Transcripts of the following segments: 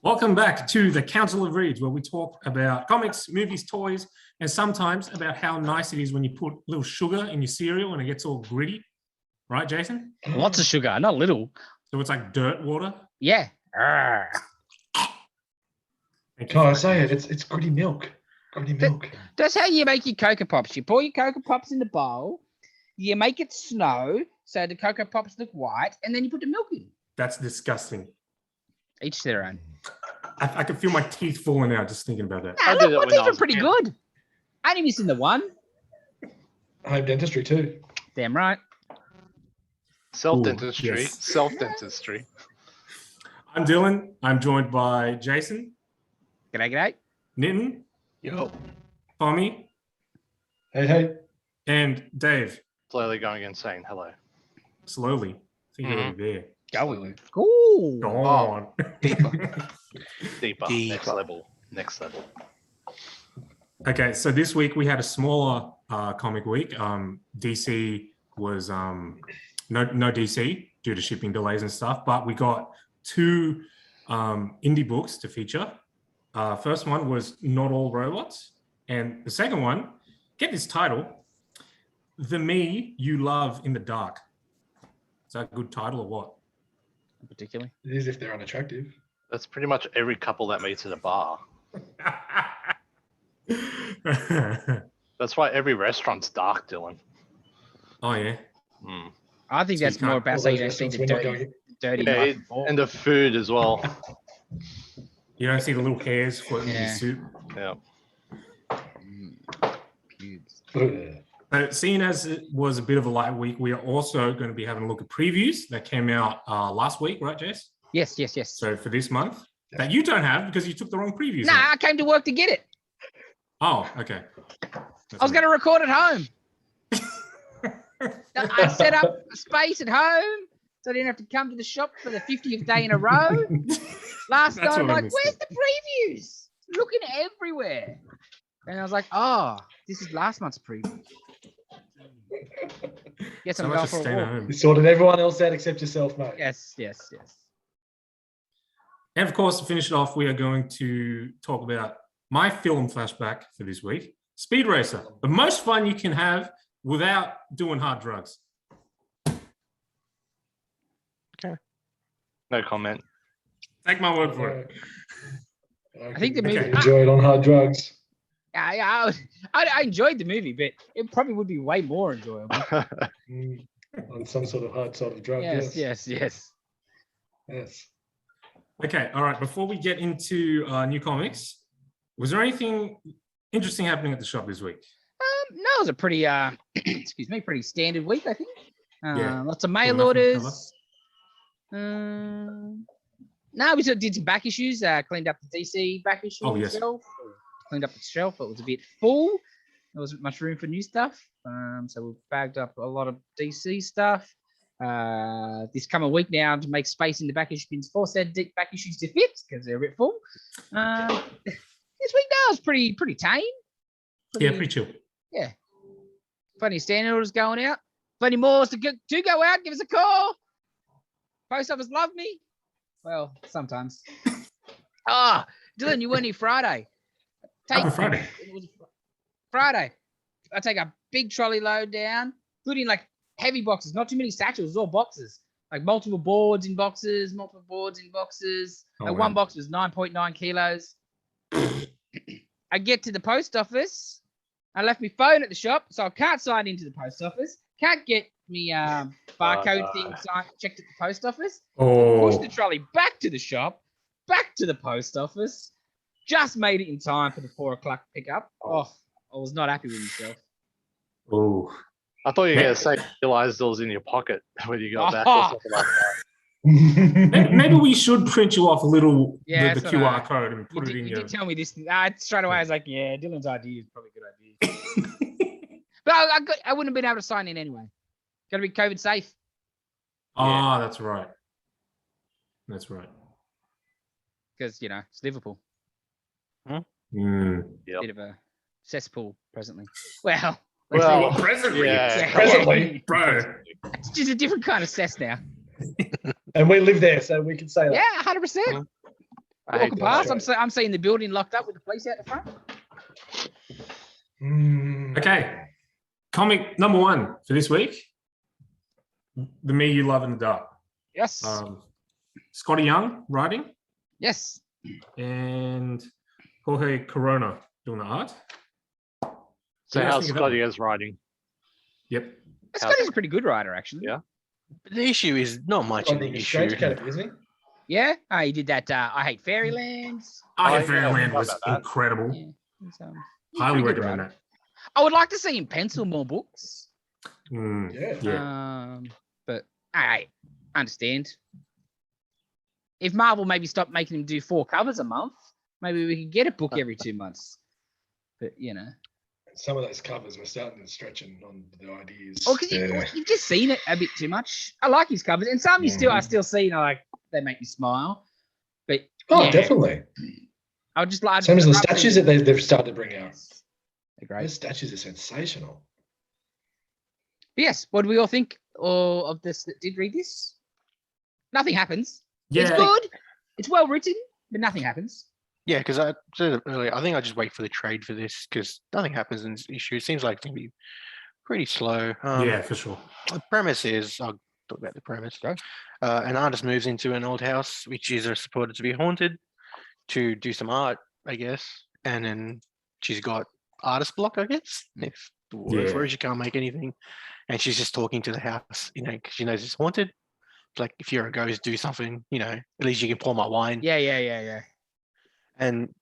Welcome back to the Council of Reads, where we talk about comics, movies, toys, and sometimes about how nice it is when you put a little sugar in your cereal and it gets all gritty. Right, Jason? Lots of sugar, not little. So it's like dirt water? Yeah. Can I say it? It's gritty milk. Gritty milk. That's how you make your Cocoa Pops. You pour your Cocoa Pops in the bowl, you make it snow so the Cocoa Pops look white, and then you put the milk in. That's disgusting. Each their own. I can feel my teeth falling out just thinking about that. Nah, look, my teeth are pretty good. I only missing the one. Home dentistry too. Damn right. Self-dentistry. Yes. Self-dentistry. I'm Dylan. I'm joined by Jason, G'day. Nitin, Yo. Tommy, Hey. and Dave. Slowly going insane. Hello. Slowly. I think you're already there. Going. Cool. Go on. Deeper. Next level. Okay, so this week we had a smaller comic week. DC was no DC due to shipping delays and stuff, but we got two indie books to feature. First one was Not All Robots, and the second one, get this title, The Me You Love in the Dark. Is that a good title or what? Particularly. It is if they're unattractive. That's pretty much every couple that meets at a bar. That's why every restaurant's dark, Dylan. Oh yeah. Mm. I think So that's you more can't- about All so you those don't see the restaurants we're not dirty Yeah, knife and fork. and the food as well. You don't see the little hairs floating in Yeah. your soup. Yeah. So seeing as it was a bit of a light week, we are also going to be having a look at previews that came out last week, right, Jess? Yes. So for this month, that you don't have because you took the wrong previews. Nah, on. I came to work to get it. Oh, okay. I was going to record at home. I set up a space at home so I didn't have to come to the shop for the 50th day in a row. Last That's night, I'm what I like, missed where's it. the previews? Looking everywhere. And I was like, oh, this is last month's preview. Guess So I'm much going for for a staying at walk. home. You sorted everyone else out except yourself, mate. Yes. And of course, to finish it off, we are going to talk about my film flashback for this week, Speed Racer, the most fun you can have without doing hard drugs. No comment. Take my word for it. I think the movie- enjoy it on hard drugs. I enjoyed the movie, but it probably would be way more enjoyable. On some sort of hard sort of drug. Yes. Yes. Okay, all right. Before we get into new comics, was there anything interesting happening at the shop this week? No, it was a pretty, pretty standard week, I think. Yeah. Lots of mail Cool enough to orders. No, we sort of did some back issues, cleaned up the DC back issue Oh, yes. shelf. Cleaned up the shelf. It was a bit full. There wasn't much room for new stuff. So we bagged up a lot of DC stuff. This coming week now to make space in the back issue bins for said back issues to fit because they're a bit full. This week now is pretty tame. Yeah, pretty chill. Yeah. Plenty of standing orders going out. Plenty more to go out. Give us a call. Post office love me. Well, sometimes. Dylan, you weren't here Friday. Happy Friday. It was Friday. I take a big trolley load down, put in like heavy boxes, not too many satchels, all boxes. Like multiple boards in boxes. Oh, Like one box was 9.9 kilos. I get to the post office. I left my phone at the shop, so I can't sign into the post office. Can't get me barcode thing checked at the post office. Push the trolley back to the shop, back to the post office. Just made it in time for the 4 o'clock pickup. I was not happy with myself. Oh, I thought you were going to say you realized it was in your pocket when you got back or something like that. maybe we should print you off a little Yeah, the that's what QR code and put it in You your. did tell me this. Straight away, I was like, yeah, Dylan's idea is probably a good idea. But I wouldn't have been able to sign in anyway. Got to be COVID safe. Oh, that's right. That's right. Because, it's Liverpool. Mm. Yep. Bit of a cesspool presently. Well, Well, presently, yeah. Presently. bro. it's just a different kind of cess now. And we live there, so we can say that. Yeah, 100%. Walking that. past, I'm seeing the building locked up with the police out the front. Okay. Comic number 1 for this week. The Me You Love in the Dark. Yes. Scotty Young writing Yes. and Jorge Corona doing the art. So What do you guys how's think of that Scotty one? as writing? Yep. Scotty's a pretty good writer, actually. Yeah. But the issue is not much I of an think it's issue. strange category, isn't he? Yeah. He did that. I Hate Fairylands. I Oh, Hate Fairyland yeah, was about that. incredible. Yeah. He's, Highly pretty good recommend writer. that. I would like to see him pencil more books. Yeah. But I understand. If Marvel maybe stopped making him do 4 covers a month, maybe we could get a book every 2 months. But Some of those covers were starting to stretching on the ideas. or because you've just seen it a bit too much. I like his covers, and some I still see, like they make me smile. But definitely. I would just like Same as the statues that they've started to bring out. They're great. Those statues are sensational. But yes, what do we all think of this that did read this? Nothing happens. Yeah. It's good. It's well written, but nothing happens. Yeah, because I said it earlier, I think I just wait for the trade for this because nothing happens in this issue. It seems like it's going to be pretty slow. Yeah, for sure. The premise is, I'll talk about the premise. An artist moves into an old house, which is reported to be haunted, to do some art, I guess. And then she's got artist block, I guess, if the word for it, she can't make anything. And she's just talking to the house, because she knows it's haunted. It's like, if you're a ghost, do something, at least you can pour my wine. Yeah. And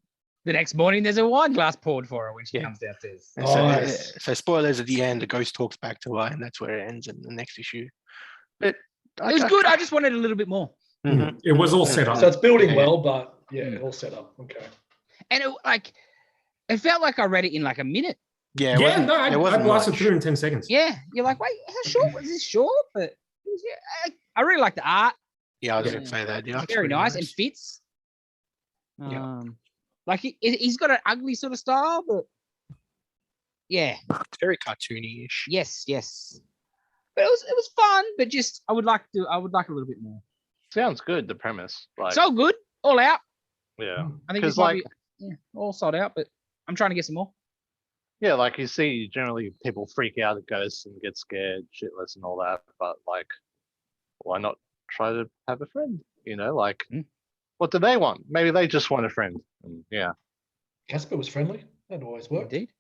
the next morning, there's a wine glass poured for her when she comes downstairs. So spoilers at the end, the ghost talks back to her, and that's where it ends in the next issue. But it was good. I just wanted a little bit more. Mm-hmm. It was all set up. So it's building well, but all set up. Okay. And it felt like I read it in like a minute. Yeah, I blasted through in 10 seconds. Yeah, you're like, wait, how short was this? Short, but it was, I really like the art. Yeah, I was going to say that. Yeah, it's very nice and fits. Like he's got an ugly sort of style, but yeah, it's very cartoony-ish. Yes. But it was fun, but just I would like a little bit more. Sounds good. The premise, so good, all out. Yeah, I think it's might be all sold out, but I'm trying to get some more. Yeah, like you see, generally people freak out at ghosts and get scared shitless and all that, but why not try to have a friend? What do they want? Maybe they just want a friend. And Casper was friendly. That always worked. Indeed.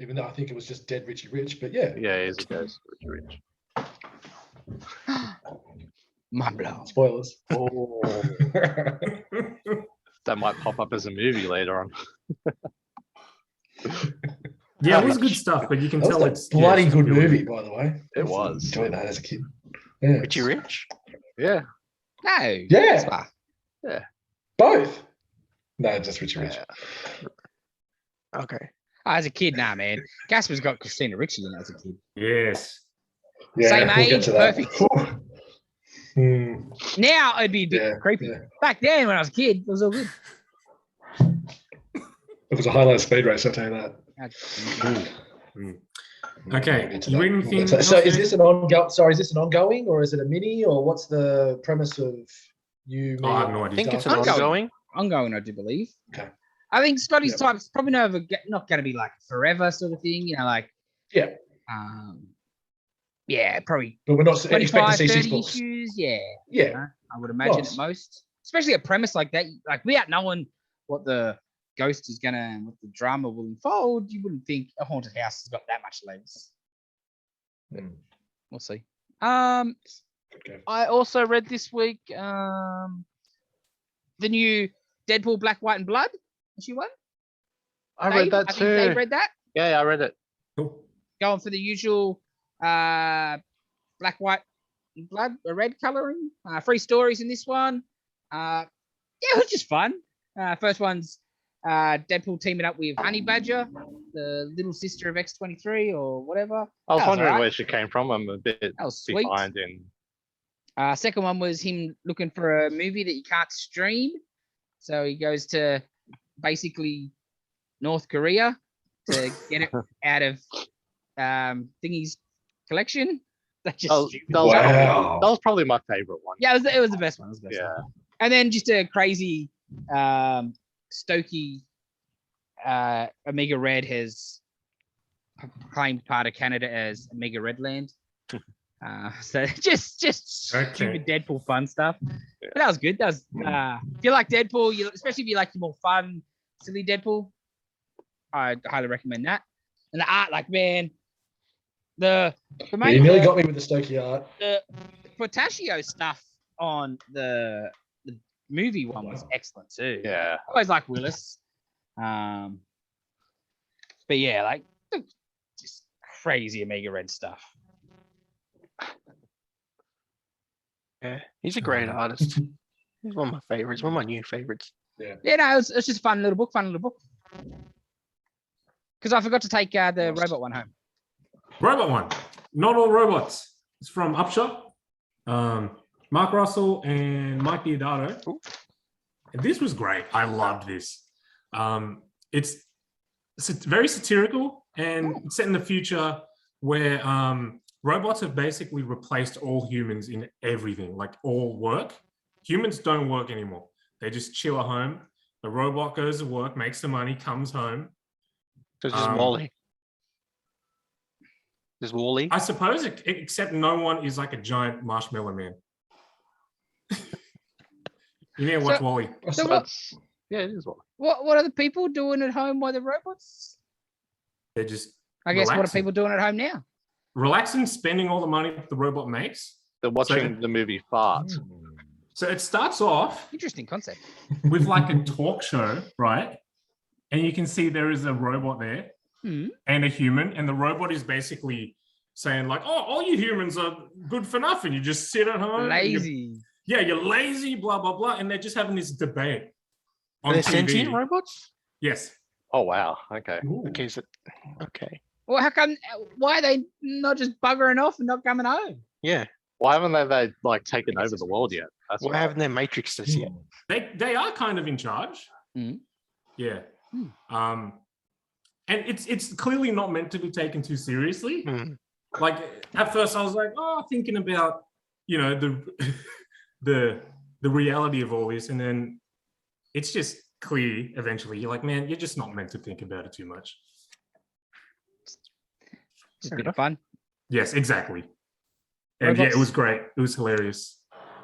Even though I think it was just dead Richie Rich, but yeah. Yeah, he's a ghost, Richie Rich. Mind blown. Spoilers. Oh. That might pop up as a movie later on. Yeah, it was good stuff, but you can tell it's bloody good movie, by the way. It was. Enjoyed that as a kid. Yeah. Richie Rich? Yeah. No. Yeah. Yeah. Both. No, just Richie Rich. Okay. As a kid, nah, man. Casper's got Christina Ricci in it as a kid. Yes. Yeah, same we'll get age, to that. perfect. Now it'd be a bit creepy. Yeah. Back then, when I was a kid, it was all good. It was a highlight speed race, I'll tell you that. Okay. You read anything? So is this an ongoing? Sorry, is this an ongoing or is it a mini or what's the premise of you? I have no idea. I think it's an Ongoing. ongoing. Ongoing, I do believe. Okay. I think Scotty's type's probably not going to be like forever sort of thing, probably. But we're not expecting 25, to see 30 6 books. issues, Yeah. I would imagine Nice. at most, especially a premise like that, like without knowing what the ghost is gonna and what the drama will unfold, you wouldn't think a haunted house has got that much legs. We'll see. Okay. I also read this week the new Deadpool Black, White, and Blood issue 1. I read that I think too. Dave read that. Yeah, I read it. Cool. Going for the usual black, white, and blood, red coloring. 3 stories in this one. It was just fun. First one's Deadpool teaming up with Honey Badger, the little sister of X-23 or whatever. I was That wondering alright. where she came from. I'm a bit That was sweet. behind in. Second one was him looking for a movie that you can't stream. So he goes to basically North Korea to get it out of Thingy's collection. That's just stupid. That was probably my favorite one. Yeah, it was the best one. It was the best Yeah. one. And then just a crazy Stokey Omega Red has claimed part of Canada as Omega Redland. So just stupid Deadpool fun stuff. But that was good. That was if you like Deadpool, especially if you like the more fun, silly Deadpool, I'd highly recommend that. And the art, like man, the main, you nearly got me with the Stokey art. the Portaccio stuff on the movie one was excellent too. Yeah. I always like Willis. But yeah, like just crazy Omega Red stuff. Yeah, he's a great artist. He's one of my favorites. One of my new favorites. Yeah, no, it's just a fun little book. Because I forgot to take the robot one home. Robot one. Not all robots. It's from Upshot. Mark Russell and Mike Diodato. And this was great. I loved this. It's very satirical and it's set in the future where robots have basically replaced all humans in everything, like all work. Humans don't work anymore. They just chill at home. The robot goes to work, makes the money, comes home. So this is Wally. This is Wally. I suppose, except no one is like a giant marshmallow man. You need to watch Wally. So yeah, it is Wally. What are the people doing at home while they're robots? They're just I guess relaxing. What are people doing at home now? Relaxing, spending all the money the robot makes. They're watching the movie Fart. So it starts off Interesting concept. with like a talk show, right? And you can see there is a robot there and a human, and the robot is basically saying like, "Oh, all you humans are good for nothing. You just sit at home, Lazy. You're lazy, blah blah blah." And they're just having this debate on Are they TV. sentient robots? Yes. Oh wow. Okay. Okay, so okay. Well, how come? Why are they not just buggering off and not coming home? Yeah. Why haven't they like taken over the world yet? That's Why haven't they matrixed us yet? They are kind of in charge. Yeah. And it's clearly not meant to be taken too seriously. Like at first I was like, thinking about, the reality of all this, and then it's just clear eventually. You're like, man, you're just not meant to think about it too much. Just a bit of fun. Yes, exactly. And yeah, it was great. It was hilarious.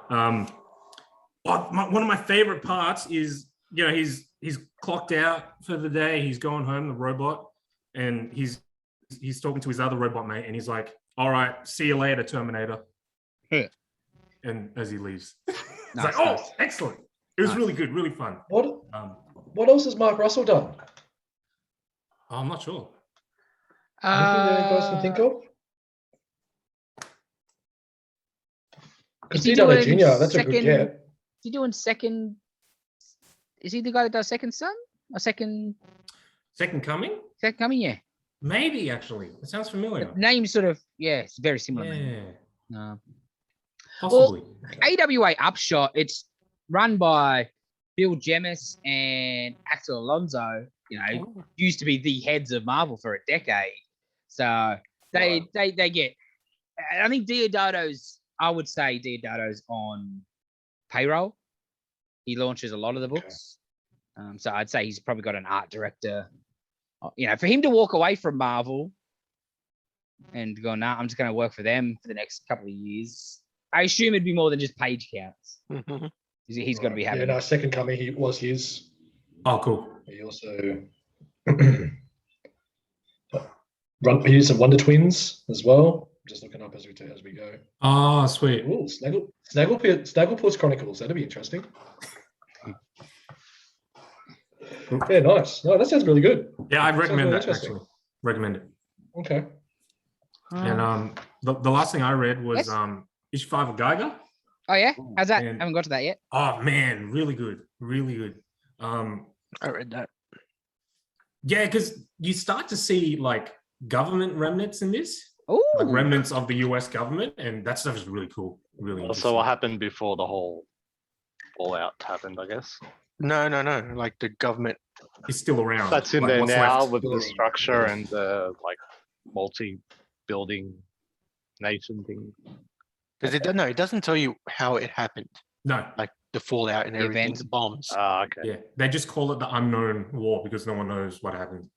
One of my favorite parts is, he's clocked out for the day. He's going home, the robot, and he's talking to his other robot mate, and he's like, "All right, see you later, Terminator." Yeah. And as he leaves, it's Nice, like, nice. excellent. It was really good, really fun. What else has Mark Russell done? I'm not sure. Anything that you guys can think of? Because Diodato Jr., that's a good get. Is he doing second? Is he the guy that does Second Son? Or Second Coming? Second Coming? Yeah. Maybe, actually. It sounds familiar. The name sort of, it's very similar. Yeah. No. Possibly. AWA Upshot, it's run by Bill Jemas and Axel Alonso, used to be the heads of Marvel for a decade. So they get, I think I would say Diodato's on payroll. He launches a lot of the books. So I'd say he's probably got an art director. For him to walk away from Marvel and go, I'm just going to work for them for the next couple of years. I assume it'd be more than just page counts. He's got to be happy. Yeah, no, Second Coming, he was his. Oh, cool. He also he did some Wonder Twins as well. Just looking up as we go. Oh, sweet. Ooh, Snagglepuss Chronicles. That'd be interesting. Yeah, nice. No, that sounds really good. Yeah, I'd recommend really that, actually. Recommend it. Okay. And the last thing I read was Issue 5 of Geiger. Oh, yeah? How's that? And- I haven't got to that yet. Oh, man, really good. Really good. I read that. Yeah, because you start to see, like, government remnants in this. Oh, Like remnants of the US government, and that stuff is really cool. Really interesting. So what happened before the whole fallout happened, I guess? No. Like the government. It's still around. That's in Like, there what's now left. with the structure and the multi-building nation thing. Because it doesn't tell you how it happened. No, like the fallout and The everything, events. the bombs. Okay. yeah, they just call it the unknown war because no one knows what happened.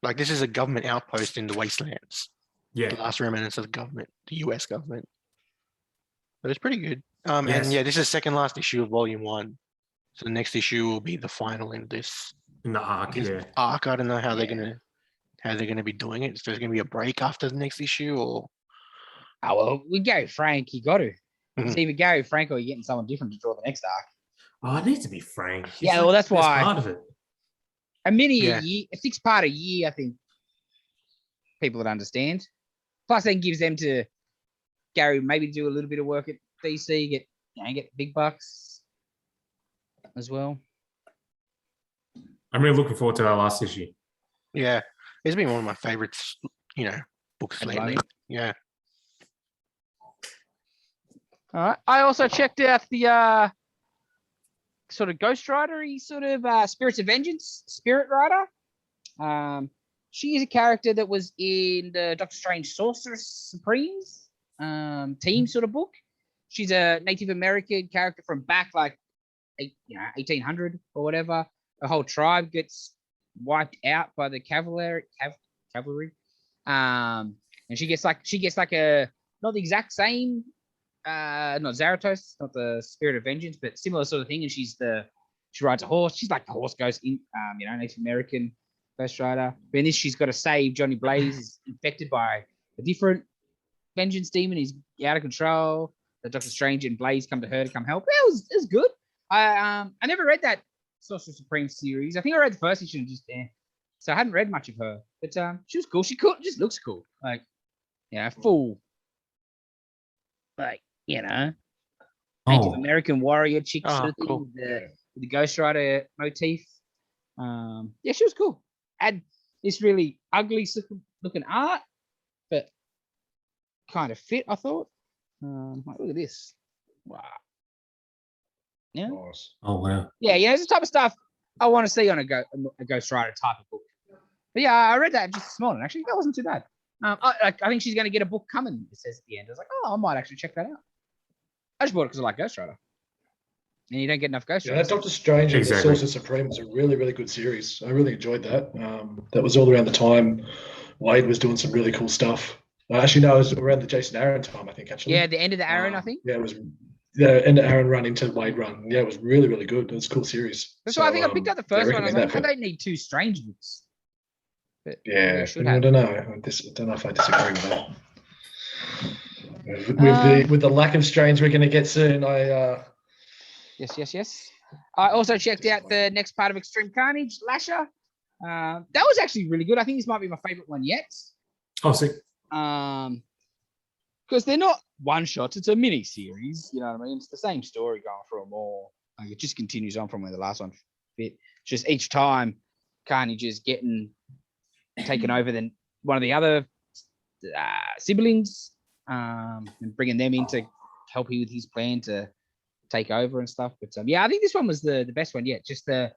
Like this is a government outpost in the wastelands. The Yeah, last remnants of the government, the US government. But it's pretty good. And Yes. yeah, this is second last issue of volume 1. So the next issue will be the final in this in the arc. this Yeah, arc. I don't know how they're Yeah. gonna be doing it. So there's gonna be a break after the next issue, or Oh well, with Gary Frank, you got to. Mhm. It's either Gary Frank or you're getting someone different to draw the next arc. oh, it needs to be Frank. He's Yeah, well, that's the best why- part of it. A mini Yeah. a year, a 6-part a year, I think people would understand. Plus, then gives them to Gary maybe do a little bit of work at DC, get big bucks as well. I'm really looking forward to that last issue. yeah, it's been one of my favorites. Books At the lately. moment. Yeah. All right. I also checked out the sort of Ghost Rider-y sort of Spirits of Vengeance Spirit Rider. She is a character that was in the Doctor Strange Sorceress Supremes team sort of book. She's a Native American character from back like 1800 or whatever. A whole tribe gets wiped out by the cavalry. And she gets like a not the exact same not Zarathos, not the Spirit of Vengeance, but similar sort of thing. And she rides a horse. She's like the horse ghost in Native American Ghost Rider. But in this, she's got to save Johnny Blaze. Is infected by a different vengeance demon. He's out of control. The Doctor Strange and Blaze come to her to come help. Yeah, it was good. I never read that Sorcerer Supreme series. I think I read the first issue and just so I hadn't read much of her. But she was cool. She just looks cool. Like full Native Oh, American warrior chick Oh, sort of thing cool. with the Ghost Rider motif. Yeah, she was cool. Had this really ugly looking art, but kind of fit, I thought. Look at this. Wow. Yeah. Nice. oh wow. Yeah, it's the type of stuff I want to see on a Ghost Rider type of book. But yeah, I read that just this morning. Actually, that wasn't too bad. I think she's going to get a book coming. It says at the end. I was like, oh, I might actually check that out. I just bought it because I like Ghost Rider, and you don't get enough Ghost Yeah, Rider. that Doctor Strange and Exactly. the Sorcerer Supreme was a really, really good series. I really enjoyed that. That was all around the time Wade was doing some really cool stuff. Actually, no, it was around the Jason Aaron time, I think, actually. Yeah, the end of the Aaron, I think. Yeah, it was the end of Aaron run into Wade run. Yeah, it was really, really good. It was a cool series. That's why I think I picked up the first one. I was recommend like, that I don't need 2 Strange books. But Yeah, I should I have. don't know. I don't know if I disagree with that. With the lack of Strange we're going to get soon, Yes. I also checked out the next part of Extreme Carnage, Lasher. That was actually really good. I think this might be my favorite one yet. Oh, sick. Because they're not one shots, it's a mini series. You know what I mean? It's the same story going through them all. Like it just continues on from where the last one fit. Just each time Carnage is getting taken over than one of the other siblings, and bringing them in to help him with his plan to take over and stuff. But yeah, I think this one was the best one yet. Just the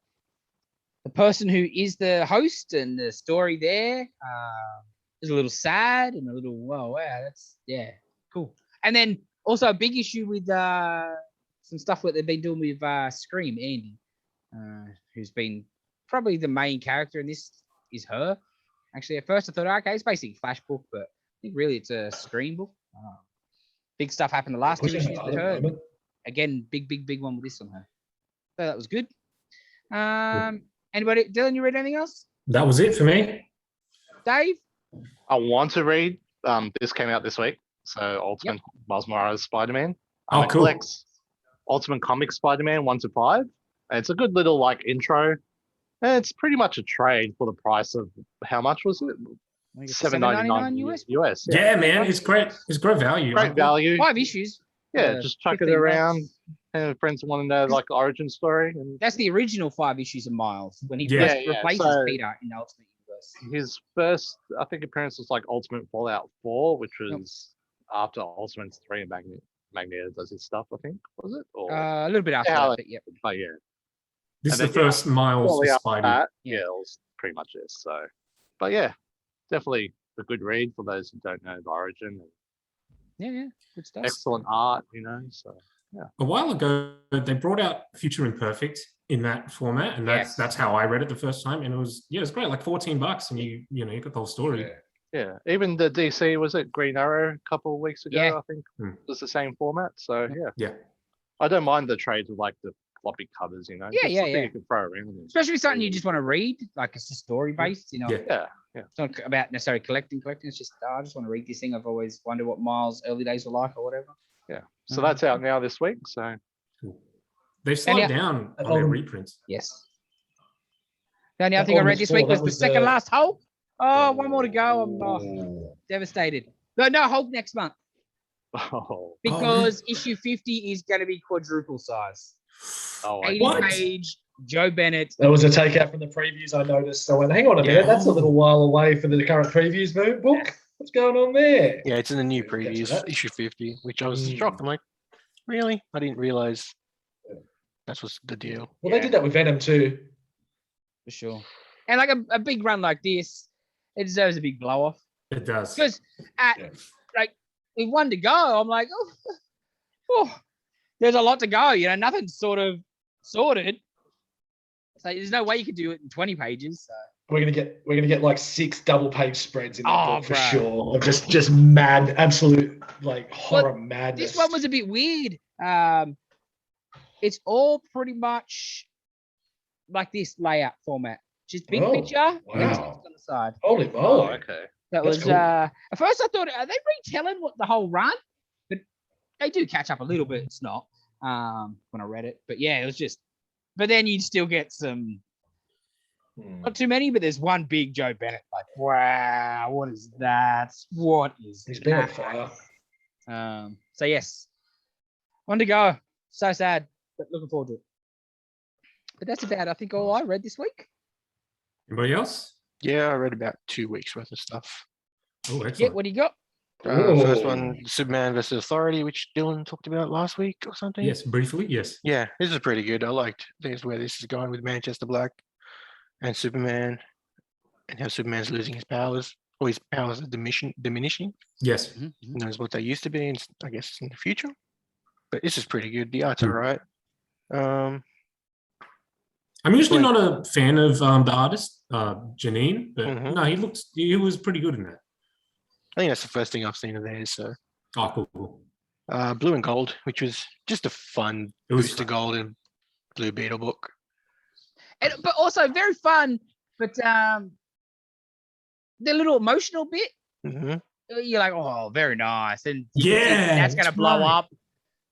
person who is the host and the story there is a little sad and a little wow, that's cool. And then also a big issue with some stuff that they've been doing with Scream, Andy, who's been probably the main character in this is her. Actually, at first I thought, okay, it's basically a Flash book, but I think really it's a Scream book. Big stuff happened the last 2 pushing issues hard with at the her. moment. Again, big one with this on her. So that was good. Anybody, Dylan, you read anything else? That was it for me. Dave? I want to read. This came out this week. So Ultimate Miles Morales Spider-Man. Oh, It cool. collects Ultimate Comics Spider-Man 1 to 5. And it's a good little like intro. And it's pretty much a trade for the price of how much was it? I think it's $7.99 US. US. Yeah, man, it's great. It's great value. Great value. 5 issues. Yeah, for just chuck it 15 around. bucks. And friends want to know like the origin story. And That's the original 5 issues of Miles when he Yeah. first Yeah, replaces so- Peter in the Ultimate Universe. his first, I think, appearance was like Ultimate Fallout 4, which Yep. was after Ultimate 3 and Magneto does his stuff, I think, was it? Or, A little bit after Yeah, that, but yeah. but yeah. This is And the then, first Miles Shortly after Spidey. that, Yeah. yeah, it was pretty much it. So, but yeah, definitely a good read for those who don't know the origin. Yeah, good stuff. Excellent art, you know. So A while ago, they brought out Future Imperfect in that format, and that's how I read it the first time, and it was great, like $14, and you got the whole story. Yeah, even the DC, was it Green Arrow a couple of weeks ago? Yeah. I think was the same format. So Yeah. I don't mind the trades with like the floppy covers. Yeah, just yeah, something yeah. you can throw around. Especially something you just want to read, like it's just story based. Yeah. It's not about necessarily collecting. It's just I just want to read this thing. I've always wondered what Miles' early days were like or whatever. Yeah. So that's out now this week. So They've slowed down on their reprints. Yes. The only other thing I read this week was the second last Hulk. Oh, one more to go. I'm devastated. No, Hulk next month. Because issue 50 is going to be quadruple size. 80-page Joe Bennett. That was a takeout from the previews I noticed. So I went, hang on a minute, that's a little while away for the current previews book. What's going on there? Yeah, it's in the new previews, issue 50, which I was shocked. I'm like, really? I didn't realize that was the deal. Well, they did that with Venom too. For sure. And like a big run like this, it deserves a big blow off. It does. Because like with one to go, I'm like, there's a lot to go. Nothing's sort of sorted. So there's no way you could do it in 20 pages. So. We're gonna get like 6 double-page spreads in that book for sure. Of just mad, absolute like horror madness. This one was a bit weird. It's all pretty much like this layout format. Just big picture and text on the side. Holy moly. okay. That was cool. At first I thought, are they retelling what the whole run? But they do catch up a little bit. It's not when I read it. But yeah, it was just. But then you'd still get some. Not too many, but there's one big Joe Bennett. Like, wow, what is that? What is He's been on fire. So yes, one to go. So sad, but looking forward to it. But that's about, I think, all I read this week. Anybody else? Yeah, I read about 2 weeks worth of stuff. Oh, excellent. Yeah, what do you got? First one, Superman versus Authority, which Dylan talked about last week or something. Yes, briefly, yes. Yeah, this is pretty good. I liked where this is going with Manchester Black and Superman, and how Superman's losing his powers, or his powers are diminishing. Yes. Who knows what they used to be, I guess, in the future. But this is pretty good. The art's all right. I'm usually not a fan of the artist, Janine, but no, he was pretty good in that. I think that's the first thing I've seen of theirs. So. Cool. Blue and Gold, which was just a fun Booster Gold and Blue Beetle book. But also very fun, but the little emotional bit, you're like, oh, very nice. And that's going to blow up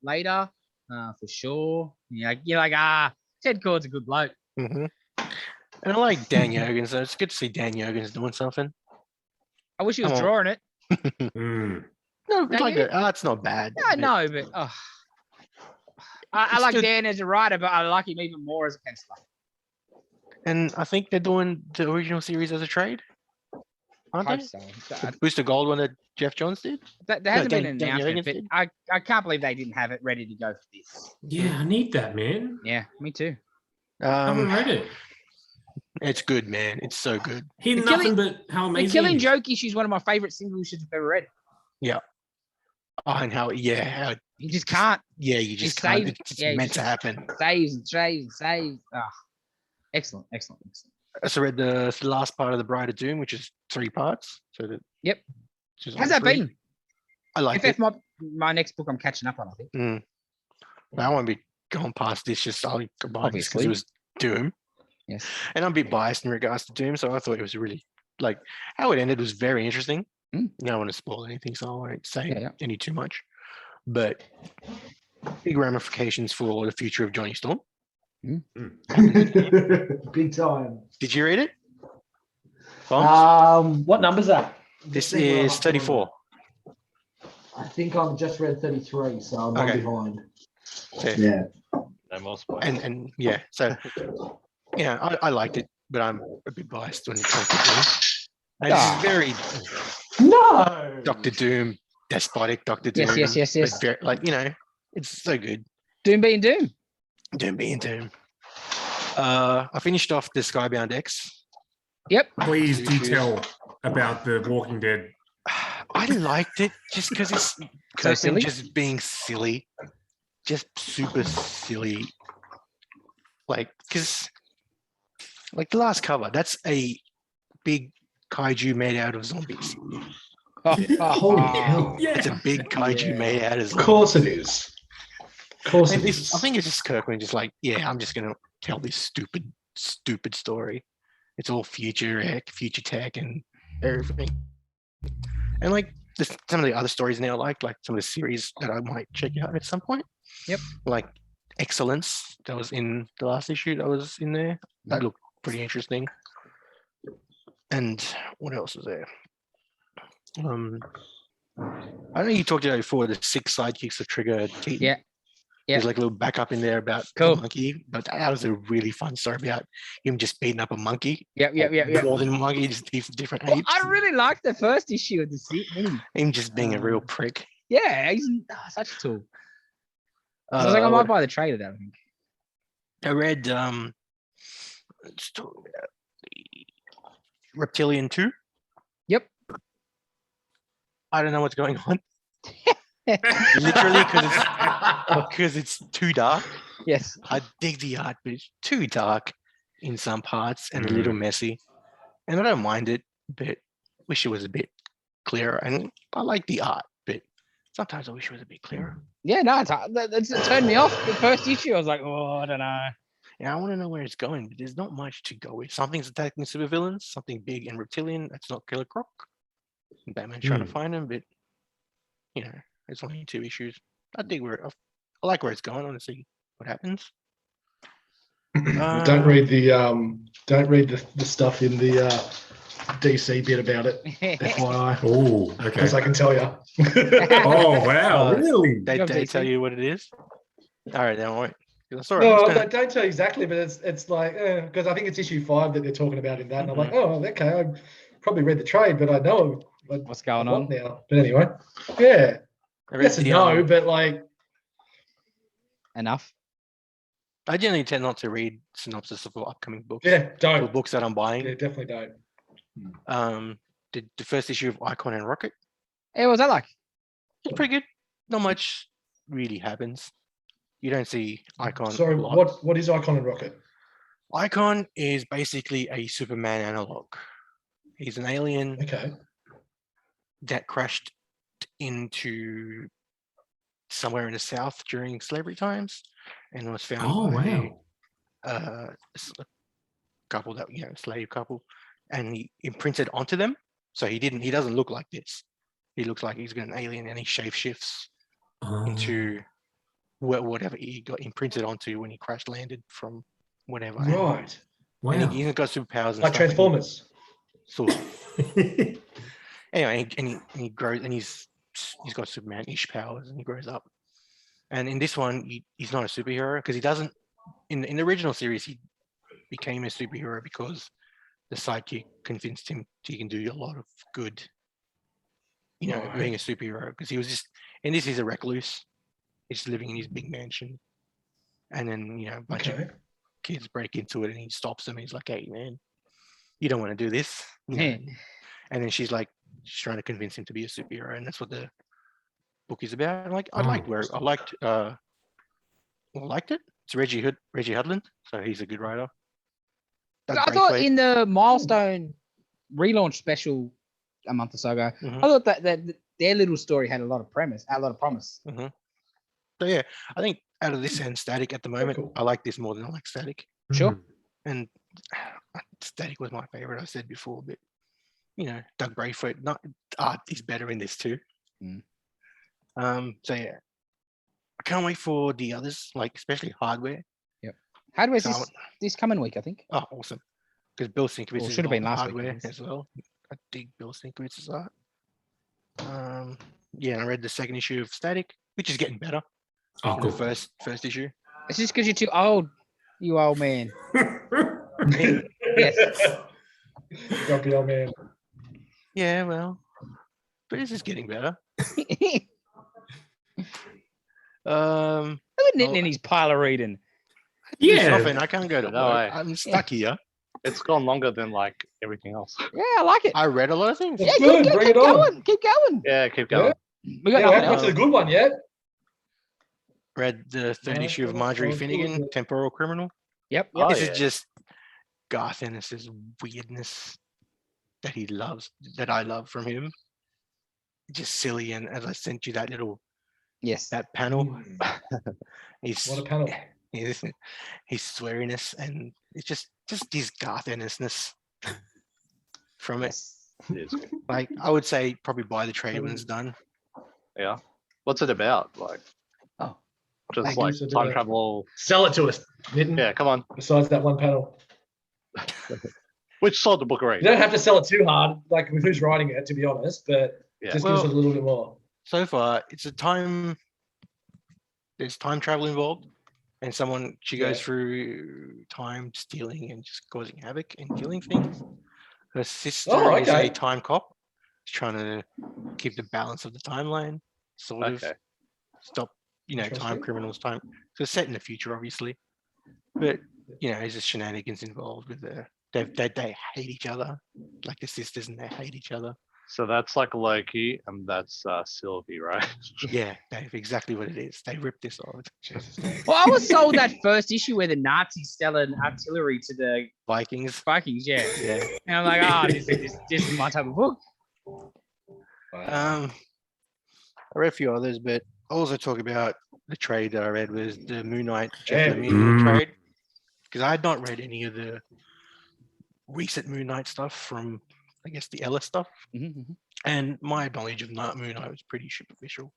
later for sure. You're like, Ted Cord's a good bloke. And I like Dan Jurgens, so it's good to see Dan Jurgens doing something. I wish he was drawing it. No, it's like the art's not bad. I know, but I like Dan as a writer, but I like him even more as a penciler. And I think they're doing the original series as a trade, aren't they? So. The Booster Gold one that Jeff Johns did? There hasn't been an announcement, but I can't believe they didn't have it ready to go for this. Yeah, I need that, man. Yeah, me too. I haven't read it. It's good, man. It's so good. Hear nothing but how amazing. The Killing Joke issue is one of my favorite single issues I've ever read. Yeah. Oh, and how you just can't. Yeah, you just can't. It's meant to happen. Saves. Excellent. I also read the last part of The Bride of Doom, which is 3 parts. So that. How's that been? I like it. My next book I'm catching up on, I think. I won't be going past this. Just I'll buy this because it was Doom. Yes. And I'm a bit biased in regards to Doom, so I thought it was really like how it ended was very interesting. I don't want to spoil anything, so I won't say any too much. But big ramifications for the future of Johnny Storm. Big time. Did you read it? What number's that? This is 34. I think I've just read 33, so I'm not behind. Yeah. No more spoilers. And yeah, so I liked it, but I'm a bit biased when it comes to Doom. And it's very Dr. Doom, despotic Dr. Doom. Yes. Very, it's so good. Doom being Doom. Doom being Doom. I finished off the Skybound X. Yep. Please do tell about the Walking Dead. I liked it just because it's so silly. Just being silly. just super silly. Like, because like the last cover, that's a big kaiju made out of zombies. Holy hell. Yeah. It's a big kaiju Yeah. made out of Of zombies. course it is. Of course And it this, is. I think it's just Kirkman just like, yeah, I'm just gonna tell this stupid story. It's all future tech and everything. And like some of the other stories now, like some of the series that I might check out at some point. Yep. Like Excellence, that was in the last issue that was in there. That looked pretty interesting. And what else is there? I know you talked about before the 6 sidekicks of Trigger Keaton. Yeah. There's like a little backup in there about Cool. the monkey, but that was a really fun story about him just beating up a monkey. Yep. More than a monkey, just different Well, apes. I really liked the first issue of the mini. Him just being a real prick. Yeah, he's such a tool. I was like, I might buy the trade of that. I think. I read let's talk about the Reptilian 2. Yep. I don't know what's going on. Literally because it's too dark. Yes. I dig the art, but it's too dark in some parts and a little messy. And I don't mind it, but wish it was a bit clearer. And I like the art, but sometimes I wish it was a bit clearer. Yeah, no, it turned me off. The first issue, I was like, oh, I don't know. Yeah, I want to know where it's going, but there's not much to go with. Something's attacking supervillains, something big and reptilian. That's not Killer Croc. And Batman's trying to find him, but you know, it's only 2 issues. I like where it's going. I want to see what happens. Don't read the stuff in the DC bit about it. FYI, Oh, okay. because I can tell you. Oh, wow. Really? They tell you what it is. All right, don't worry. No, don't tell you exactly, but it's like because I think it's issue 5 that they're talking about in that, and I'm like, oh, okay, I probably read the trade, but I know What's going on now. But anyway, yeah, yes and no, but like enough. I generally tend not to read synopsis of upcoming books. Yeah, Or don't. books that I'm buying. Yeah, definitely don't. The first issue of Icon and Rocket. Hey, what's that like? It's pretty good. Not much really happens. You don't see Icon. Sorry, a lot. what is Icon and Rocket? Icon is basically a Superman analog. He's an alien that crashed into somewhere in the South during slavery times and was found by a couple that, slave couple, and he imprinted onto them. So he doesn't look like this. He looks like he's got an alien and he shapeshifts into whatever he got imprinted onto when he crash landed from whatever. Right. Wow. And he's got superpowers and Like stuff. Transformers. Sort of. Anyway, and he grows, and he's got Superman-ish powers, and he grows up. And in this one, he's not a superhero because he doesn't. In the original series, he became a superhero because the sidekick convinced him he can do a lot of good. Being a superhero, because he was just. And this is a recluse. He's living in his big mansion, and then a bunch of kids break into it, and he stops them. And he's like, "Hey, man, you don't want to do this." And then she's trying to convince him to be a superhero, and that's what the book is about. I liked it. It's Reggie Hudlin, so he's a good writer. I thought in the Milestone relaunch special a month or so ago, I thought that their little story had a lot of promise. So yeah, I think out of this and Static at the moment, I like this more than I like Static. Sure. And Static was my favorite. I said before, but Doug Brayfoot, art is better in this too. So yeah, I can't wait for the others, especially Hardware. Yep. Hardware's this coming week, I think. Oh, awesome! Because Bill Sinkovich should have been last Hardware week as well. I dig Bill Sinkovich's art. Yeah, and I read the second issue of Static, which is getting better. Oh, cool. The first issue. It's just because you're too old, you old man. Yes. Grumpy old man. Yeah, well, but this is getting better. Look at Nitin in his pile of reading. Yeah. I can't go to No work. way. I'm stuck here. It's gone longer than everything else. Yeah, I like it. I read a lot of things. That's good. Bring it on. Keep going. Yeah, keep going. We got We nothing haven't got else. to the good one yet. read the third No, issue of I Marjorie was Finnegan, good. Temporal Criminal. Yep. Oh, This yeah. is just Garth Ennis's weirdness that he loves, that I love from him. Just silly, and as I sent you that Yes. that panel, Mm, he's what a panel. his sweariness, and it's just his Garth Ennisness from it. Yes. It is good. Like I would say, probably buy the trade when it's done. Yeah. What's it about? Like, Oh. just Like, like it's a bit time of- travel. Sell it to us, Nitin. Yeah, come on. Besides that one panel. Which sold the book You already? don't have to sell it too hard, like with who's writing it, to be honest, but Yeah. just gives Well- it a little bit more. So far, there's time travel involved, and she goes Yeah. through time stealing and just causing havoc and killing things. Her sister Oh, is a okay. time cop. She's trying to keep the balance of the timeline, sort of Okay. stop, time Interesting. criminals time. So it's set in the future, obviously, but there's just shenanigans involved with they hate each other, like the sisters, and they hate each other. So that's like Loki, and that's Sylvie, right? Yeah, Dave, exactly what it is. They ripped this off. Jesus. Well, I was sold that first issue where the Nazis selling artillery to the Vikings. Vikings. Yeah. Yeah. And I'm like, this is my type of book. Wow. I read a few others, but I'll also talk about the trade that I read was the Moon Knight Yeah. Jeff Lemire trade, because I had not read any of the recent Moon Knight stuff from, I guess, the Ellis stuff, and my knowledge of Moon Knight was pretty superficial.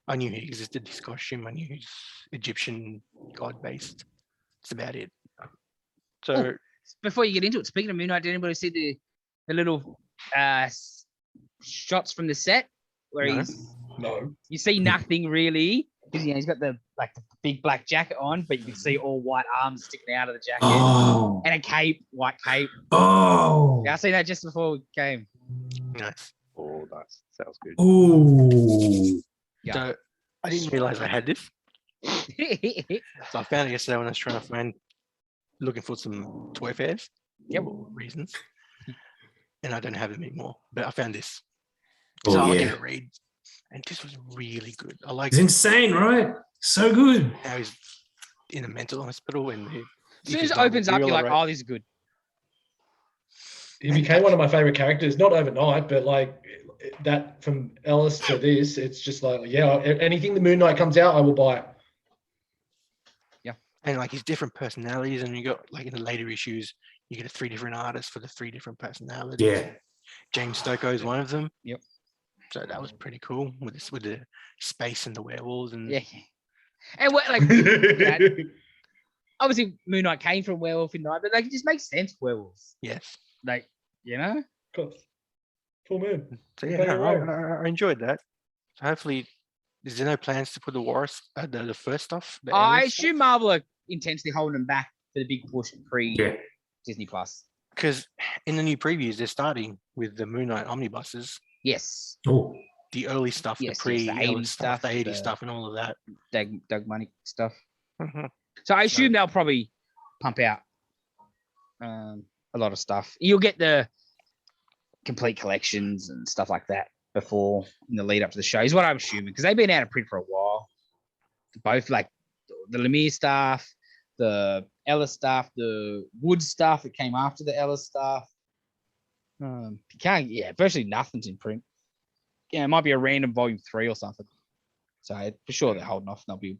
I knew he existed, his costume, I knew he's Egyptian god based. That's about it. So Before you get into it, speaking of Moon Knight, did anybody see the little shots from the set where No. No. you see nothing really? Because he's got the big black jacket on, but you can see all white arms sticking out of the jacket. Oh. And a cape, white cape. Oh. Yeah, I seen that just before we came. nice. Oh, nice. Sounds good. Ooh. Yeah. So I didn't realize I had this. So I found it yesterday when I was trying to looking for some toy fairs. Yep. For reasons. And I don't have them anymore. But I found this. Oh, So I'll yeah. give it a read. And this was really good. I like It's insane, right? So good. how he's in a mental hospital and As soon as it opens up, you're like, oh, this is good. He became one of my favorite characters, not overnight, but like that from Ellis to this, it's just like, yeah, anything the Moon Knight comes out, I will buy it. and like his different personalities, and you got like in the later issues, you get 3 different artists for the 3 different personalities. Yeah. James Stocco is one of them. Yep. So that was pretty cool with the space and the werewolves and Yeah. And what, like, obviously Moon Knight came from Werewolf in Night, but like it just makes sense, werewolves. yes. Like, you know? Full moon. So yeah, Okay, no, right. I enjoyed that. So hopefully, is there no plans to put the Warriors, the first stuff? The I Ellis stuff? assume Marvel are intentionally holding them back for the big push pre Yeah. Disney Plus. Because in the new previews, they're starting with the Moon Knight omnibuses, Yes. Oh. the early stuff, Yes, the yes, the pre 80s stuff, the stuff, 80s the- stuff, and all of that. Doug Money stuff. Mhm. So I assume they'll probably pump out a lot of stuff. You'll get the complete collections and stuff like that before in the lead up to the show is what I'm assuming, because they've been out of print for a while. Both like the Lemire stuff, the Ellis stuff, the Wood stuff that came after the Ellis stuff. You can't, virtually nothing's in print. Yeah, it might be a random volume 3 or something. So for sure they're holding off and they'll be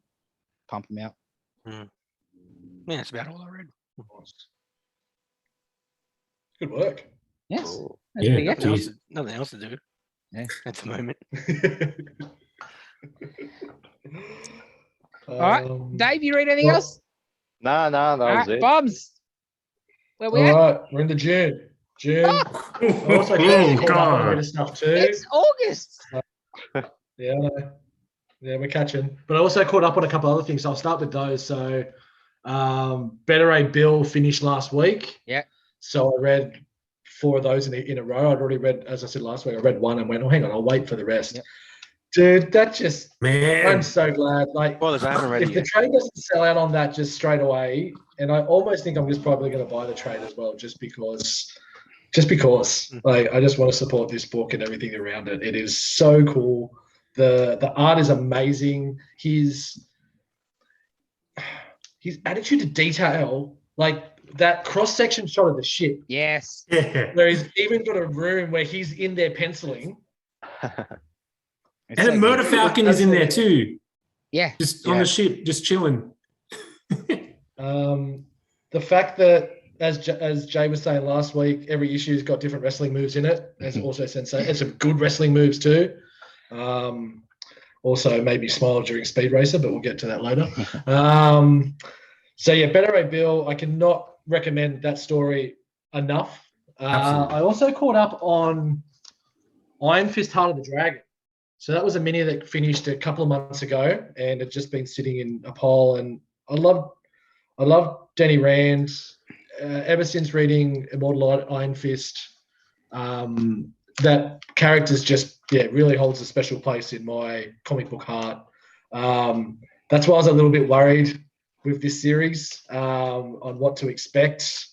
pumping them out. Yeah, that's about all I read. Good work. Yes. Cool. That's Yeah, pretty that's good. Nothing else to do. Yeah. At the moment. All right, Dave, you read anything well- else? Nah, that All was right, it. Bobs. Where we All at? right, we're into June. June. I also caught up on a bit God. of stuff too. It's August. Yeah, I know. Yeah, we're catching. But I also caught up on a couple other things. So I'll start with those. So Better A Bill finished last week. Yeah. So I read 4 of those in a row. I'd already read, as I said last week, I read 1 and went, oh, hang on, I'll wait for the rest. Yep. Dude, that just, Man. I'm so glad. Like, Spoilers, I haven't read if it the yet. trade doesn't sell out on that just straight away, and I almost think I'm just probably going to buy the trade as well, just because. Like, I just want to support this book and everything around it. It is so cool. The art is amazing. His his attitude to detail, like that cross-section shot of the ship, Yes. Yeah. where he's even got a room where he's in there penciling. It's And so then Murder good. Falcon is in there too, Yeah. just on the ship, just chilling. The fact that, as Jay was saying last week, every issue's got different wrestling moves in it. There's also and some good wrestling moves too. Also maybe smile during Speed Racer, but we'll get to that later. So yeah, Better Ray Bill, I cannot recommend that story enough. Absolutely. I also caught up on Iron Fist Heart of the Dragon. So that was a mini that finished a couple of months ago and had just been sitting in a pile. And I love Danny Rand. Ever since reading Immortal Iron Fist, that character's just really holds a special place in my comic book heart. That's why I was a little bit worried with this series on what to expect.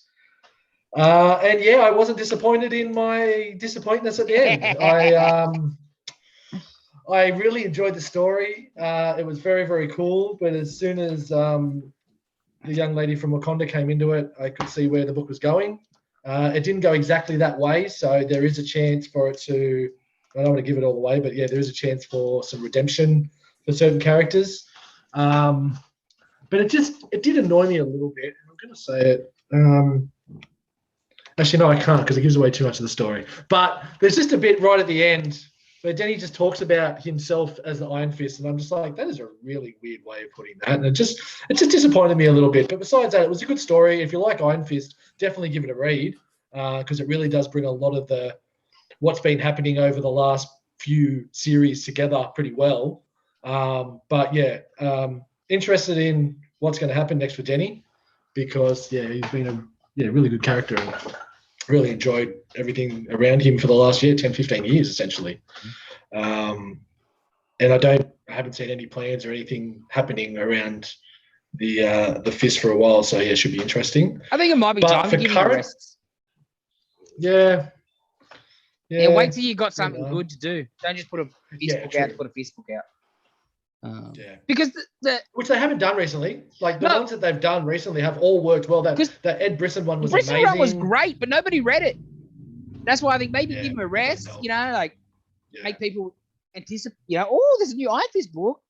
And yeah, I wasn't disappointed in my disappointments at the end. I really enjoyed the story. It was very, very cool. But as soon as the young lady from Wakanda came into it, I could see where the book was going. It didn't go exactly that way, so there is a chance for it to. I don't want to give it all away, but yeah, there is a chance for some redemption for certain characters. But it did annoy me a little bit. I'm going to say it. Actually, no, I can't because it gives away too much of the story. But there's just a bit right at the end where Danny just talks about himself as the Iron Fist, and I'm just like, that is a really weird way of putting that. And it just disappointed me a little bit. But besides that, it was a good story. If you like Iron Fist, definitely give it a read because it really does bring a lot of what's been happening over the last few series together pretty well. But yeah, interested in what's going to happen next with Denny because he's been a really good character and really enjoyed everything around him for the last 10, 15 years essentially. And I haven't seen any plans or anything happening around the Fist for a while, so yeah, it should be interesting. I think it might be time to give him a rest. Yeah, wait till you got something good to do. Don't just put a fist book out to put a fist book out. Because which they haven't done recently. Like the ones that they've done recently have all worked well. That Ed Brisson one was amazing. Brisson one was great, but nobody read it. That's why I think maybe give him a rest. Make people anticipate. There's a new Iron Fist book.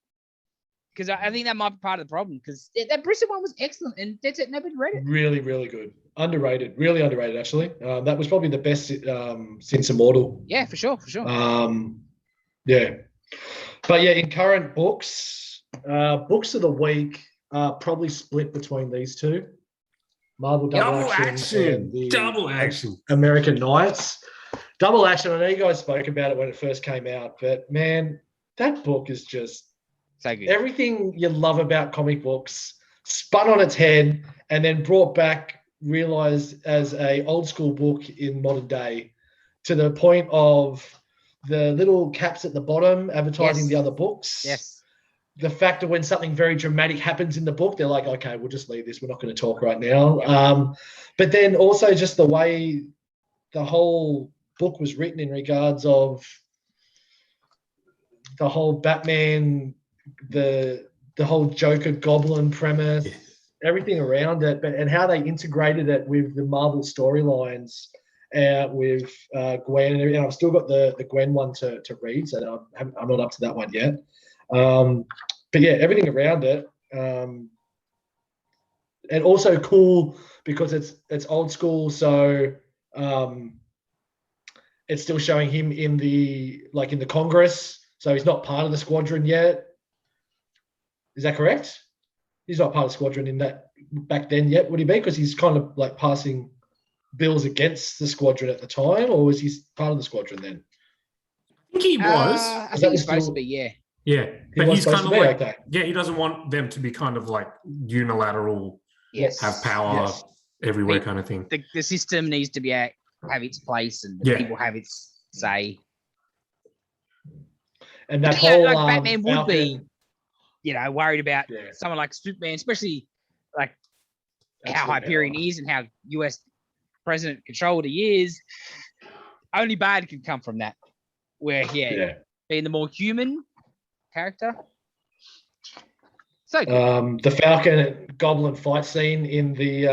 Because I think that might be part of the problem. Because that Brisson one was excellent, and that's it. Nobody read it. Really, really good. Underrated. Really underrated, actually. That was probably the best since Immortal. Yeah, for sure. Yeah. But yeah, in current books of the week are probably split between these two. Marvel Double Action. Double Action. American Knights. Double Action. I know you guys spoke about it when it first came out, but man, that book is just so good. Everything you love about comic books spun on its head and then brought back, realized as a old school book in modern day to the point of the little caps at the bottom advertising the other books. Yes. The fact that when something very dramatic happens in the book, they're like, okay, we'll just leave this. We're not going to talk right now. But then also just the way the whole book was written in regards of the whole Batman, the whole Joker Goblin premise, everything around it, and how they integrated it with the Marvel storylines. With Gwen and everything. I've still got the Gwen one to read, so I'm not up to that one yet. But yeah, everything around it, and also cool because it's old school, so it's still showing him in the Congress, so he's not part of the squadron yet. Is that correct? He's not part of the squadron in that back then yet, would he be? Because he's kind of like passing bills against the squadron at the time, or was he part of the squadron then? I think he was. I think he's supposed to be, yeah. Yeah, but he's kind of like, okay. he doesn't want them to be kind of like unilateral, have power everywhere kind of thing. The system needs to have its place and the people have its say. And that whole Batman would be, worried about someone like Superman, especially like how Hyperion is and how US president controlled he is. Only bad can come from that. Where being the more human character. So good. The Falcon and Goblin fight scene in the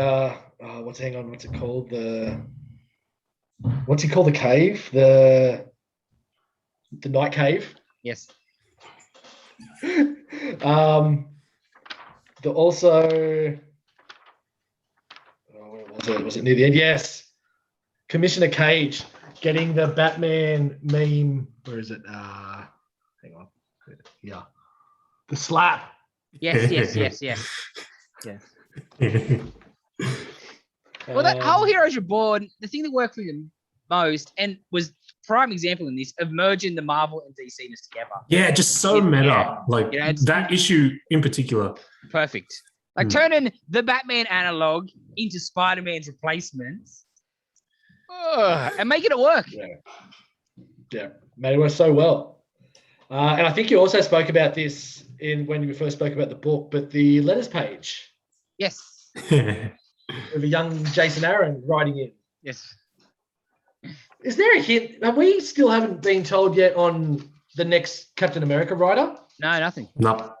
what's it called? What's he called? The cave? The night cave. Yes. Also, where was it? Was it near the end? Yes. Commissioner Cage getting the Batman meme. Where is it? Hang on. Yeah. The slap. Yes. Well, that whole Heroes Reborn, the thing that worked for them most and was prime example in this of merging the Marvel and DC-ness together. Yeah, just so meta. Like that issue in particular. Perfect. Like turning the Batman analog into Spider-Man's replacements and making it work. Yeah, made it work so well. And I think you also spoke about this when you first spoke about the book, but the letters page. Yes. With a young Jason Aaron writing in. Yes. Is there a hint? We still haven't been told yet on the next Captain America writer? No, nothing. No.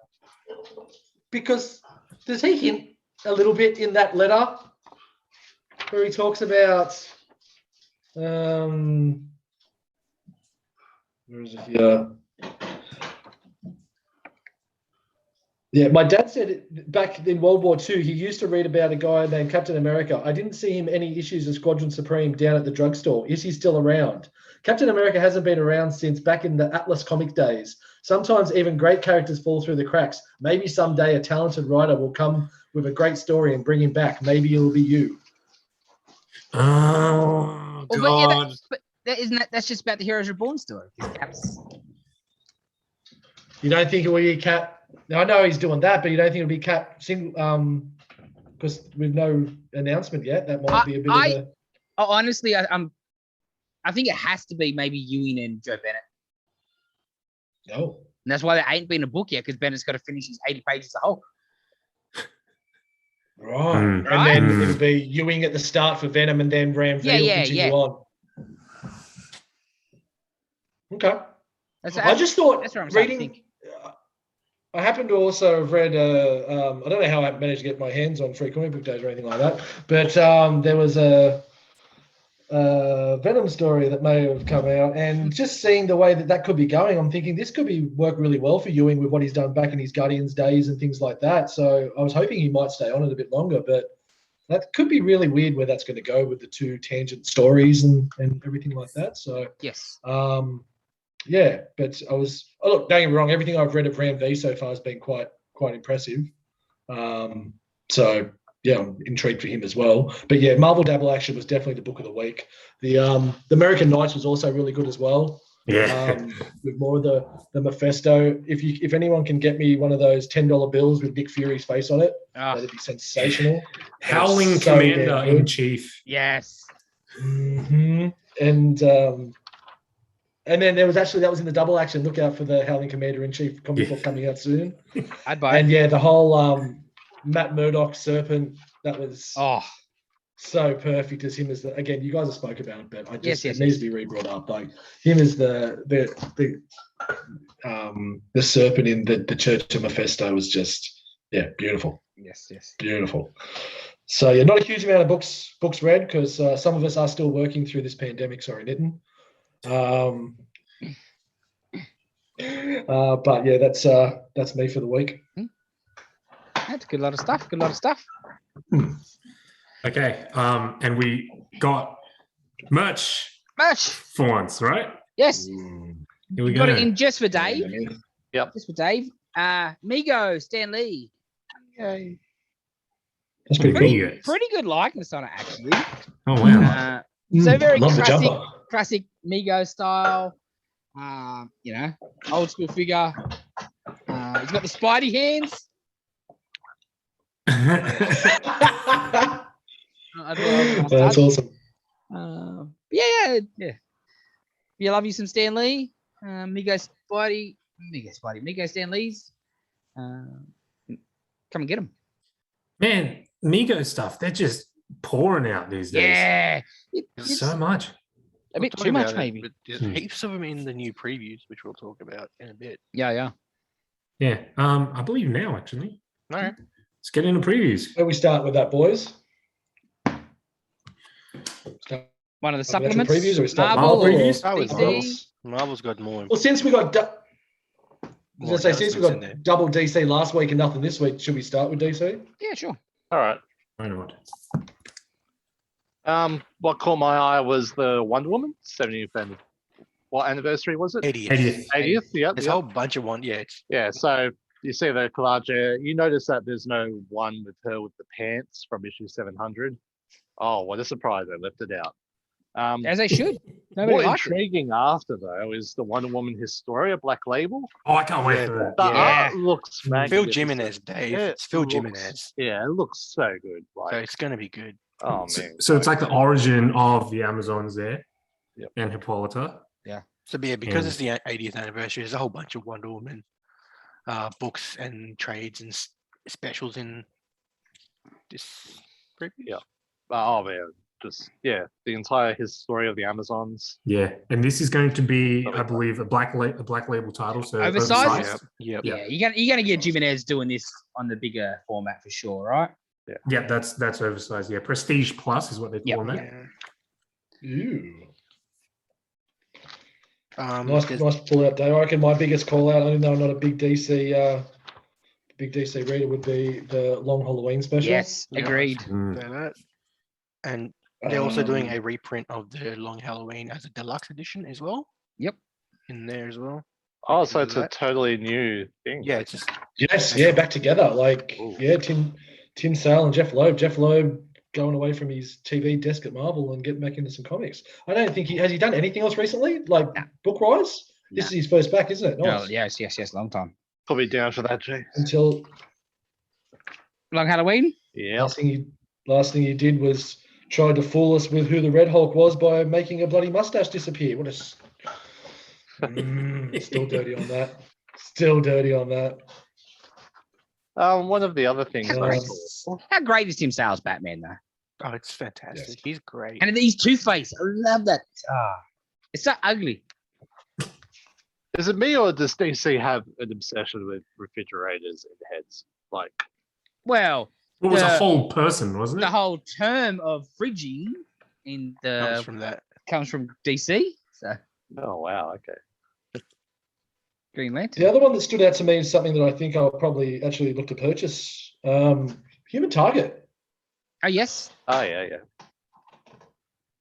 Because does he hint a little bit in that letter where he talks about where is it here? Yeah, my dad said back in World War II, he used to read about a guy named Captain America. I didn't see him any issues of Squadron Supreme down at the drugstore. Is he still around? Captain America hasn't been around since back in the Atlas comic days. Sometimes even great characters fall through the cracks. Maybe someday a talented writer will come with a great story and bring him back. Maybe it'll be you. Oh, God. But that's just about the Heroes Reborn story. Caps. You don't think it will be Cap? I know he's doing that, but you don't think it'll be Cap because with no announcement yet, that might be a bit of a... Honestly, I think it has to be maybe Ewing and Joe Bennett. No. And that's why there ain't been a book yet, because Bennett's got to finish his 80 pages of Hulk. Right. And then it'll be Ewing at the start for Venom and then Ram V will continue on. Okay. I just thought that's what I'm reading... I happen to also have read, I don't know how I managed to get my hands on Free Comic Book Days or anything like that, but there was a Venom story that may have come out, and just seeing the way that could be going, I'm thinking this could be work really well for Ewing with what he's done back in his Guardians days and things like that. So I was hoping he might stay on it a bit longer, but that could be really weird where that's going to go with the two tangent stories and everything like that. So yes. Yeah, but look, don't get me wrong, everything I've read of Ram V so far has been quite impressive. So yeah, I'm intrigued for him as well. But yeah, Marvel Double Action was definitely the book of the week. The American Knights was also really good as well. Yeah. With more of the Mephisto. If anyone can get me one of those $10 bills with Nick Fury's face on it, that'd be sensational. Howling Commander in Chief. Yes. Mm-hmm. And then that was in the Double Action. Look out for the Howling Commander in Chief comic book coming out soon. I'd buy it. And yeah, the whole Matt Murdock Serpent, that was so perfect as him as again, you guys have spoke about it, but it needs to be re-brought up. Like him as the Serpent in the Church of Mephisto was just beautiful. Yes. Beautiful. So yeah, not a huge amount of books read because some of us are still working through this pandemic. Sorry, Nitin. But yeah, that's me for the week. That's a good lot of stuff. Okay. And we got merch for once, right? Yes. Here we go. Got it in just for Dave. Yep. Just for Dave. Migo, Stan Lee. Yay. That's pretty cool. Pretty good likeness on it, actually. Oh wow. So very love the jumper. Classic Migo style. Old school figure. He's got the Spidey hands. That's awesome. Yeah. You love you some Stan Lee. Migo Stan Lee's. Come and get them. Man, Migo stuff, they're just pouring out these days. Yeah. So much. A bit too much, maybe. There's heaps of them in the new previews, which we'll talk about in a bit. Yeah. Yeah. I believe now, actually. All right. Let's get into previews. Where we start with that, boys? One of the Actual supplements. previews, or we start with Marvel Marvel or previews? Start with DC? Marvel's got more. Well, since we got more since we announcements in there. got double DC last week and nothing this week, should we start with DC? Yeah, sure. All right. Why not? What caught my eye was the Wonder Woman 70th and what anniversary was it? 80th. 80th. Yep. There's a whole bunch of one. Yeah, it's Yeah. So you see the collage there. You notice that there's no one with her with the pants from issue 700. Oh, what a surprise! They left it out. As they should. Nobody More liked it. intriguing after though is the Wonder Woman Historia Black Label. Oh, I can't wait Yeah, for that. The Yeah. art looks Phil magnificent. Jimenez, Dave. Yeah, It's Phil looks- Jimenez. Yeah, it looks so good. So Like, it's going to be good. oh So, man. so it's like the origin of the Amazons there, Yep. and Hippolyta. So yeah, because Yeah. it's the 80th anniversary, there's a whole bunch of Wonder Woman books and trades and specials in this preview. Yeah. Oh man, just the entire story of the Amazons. Yeah, and this is going to be, Something I like believe, a black label title. So Oversized? Yep. Yeah. Yeah, you're gonna get Jimenez doing this on the bigger format for sure, right? Yeah, that's oversized. Yeah, Prestige Plus is what they call that. Yeah. Ooh. There's- Nice pull out day. I reckon my biggest call out, even though I'm not a big DC reader, would be the Long Halloween special. Yes, Yeah. agreed. Mm. that. And they're also doing Um, a reprint of the Long Halloween as a deluxe edition as well. Yep. In there as well. Oh, Happy so to it's do a that. totally new thing. Yeah, it's just Yes, yeah, back together. Like, Ooh. yeah, Tim Sale and Jeff Loeb. Jeff Loeb going away from his TV desk at Marvel and getting back into some comics. I don't think has he done anything else recently, like Nah. book wise. This Nah. is his first back, isn't it? Oh, Nice. yes, long time. Put me down for that, Jay. Until Long Halloween? Yeah. last thing he did was try to fool us with who the Red Hulk was by making a bloody mustache disappear. What a still dirty on that. Still dirty on that. One of the other things How I great. saw. How great is Tim Sale's Batman though? oh, it's fantastic. He's great. And he's Two-Face. I love that. It's so ugly. Is it me or does DC have an obsession with refrigerators and heads? Like, Well, It was a The- whole person, wasn't the it? whole term of fridging in Comes the from that. comes from DC. So oh wow, okay. Green Lantern. The other one that stood out to me is something that I think I'll probably actually look to purchase. Human Target. Oh yes. Oh yeah.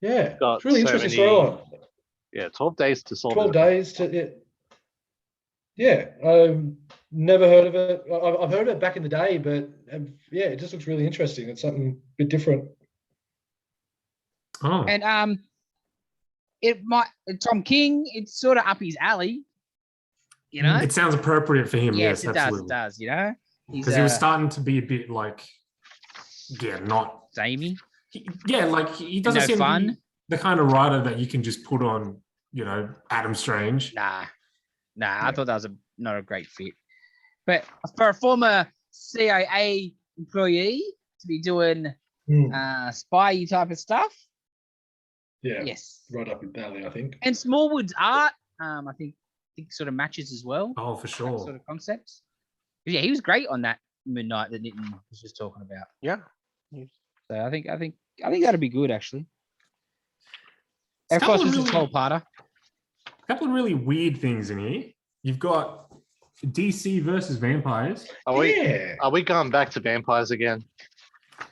Yeah, Got it's really so interesting many- storyline. Yeah, 12 days to solve 12 it. days to yeah. I've never heard of it. I've heard of it back in the day, but yeah, it just looks really interesting. It's something a bit different. Oh, And it might Tom King. It's sort of up his alley. You know. it sounds appropriate for him. Yes, Yes, it absolutely. does. You know. He's Because he was starting to be a bit like, not. samey. He doesn't no seem fun. to be the kind of writer that you can just put on, Adam Strange. Nah. I thought that was not a great fit. But for a former CIA employee to be doing spy type of stuff, Yeah, yes. right up in alley, I think. And Smallwood's art, I think sort of matches as well. Oh, for That sure. sort of concepts. Yeah, he was great on that Midnight that Nitin was just talking about. Yeah. So I think that'd be good actually. There's Of a course, couple it's a of small parter. couple of really weird things in here. You've got DC versus vampires. Are we Yeah. are we going back to vampires again?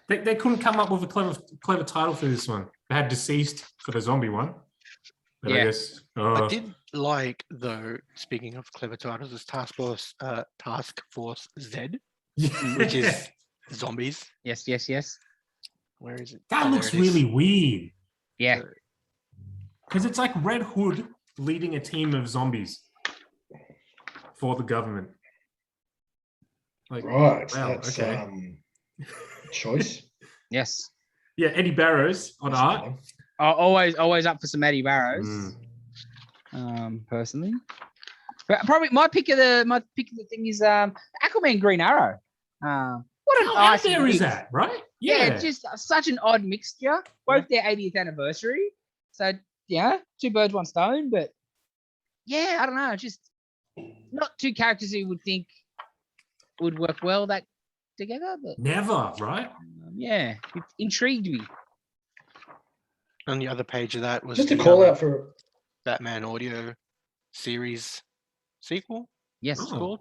They couldn't come up with a clever title for this one. They had Deceased for the zombie one. But I Yeah. guess. I did like, though, speaking of clever titles, is Task Force Z, which is zombies. Yes. Where is it? that Oh, there looks it is. really weird. Yeah. Because it's like Red Hood leading a team of zombies for the government. Like, Right. wow, That's okay. choice. Yes. Yeah, Eddie Barrows on art. Always up for some Eddie Barrows. Personally. But probably my pick of the thing is Aquaman Green Arrow. What an How out nice there is mix. that, right? Yeah, it's just such an odd mixture. Both their 80th anniversary. So yeah, two birds, one stone. But yeah, I don't know. Just not two characters you would think would work well. That together, but Never, right? yeah, it intrigued me. On the other page of that was Just a the, call out for Batman audio series sequel. Yes, It's Oh. called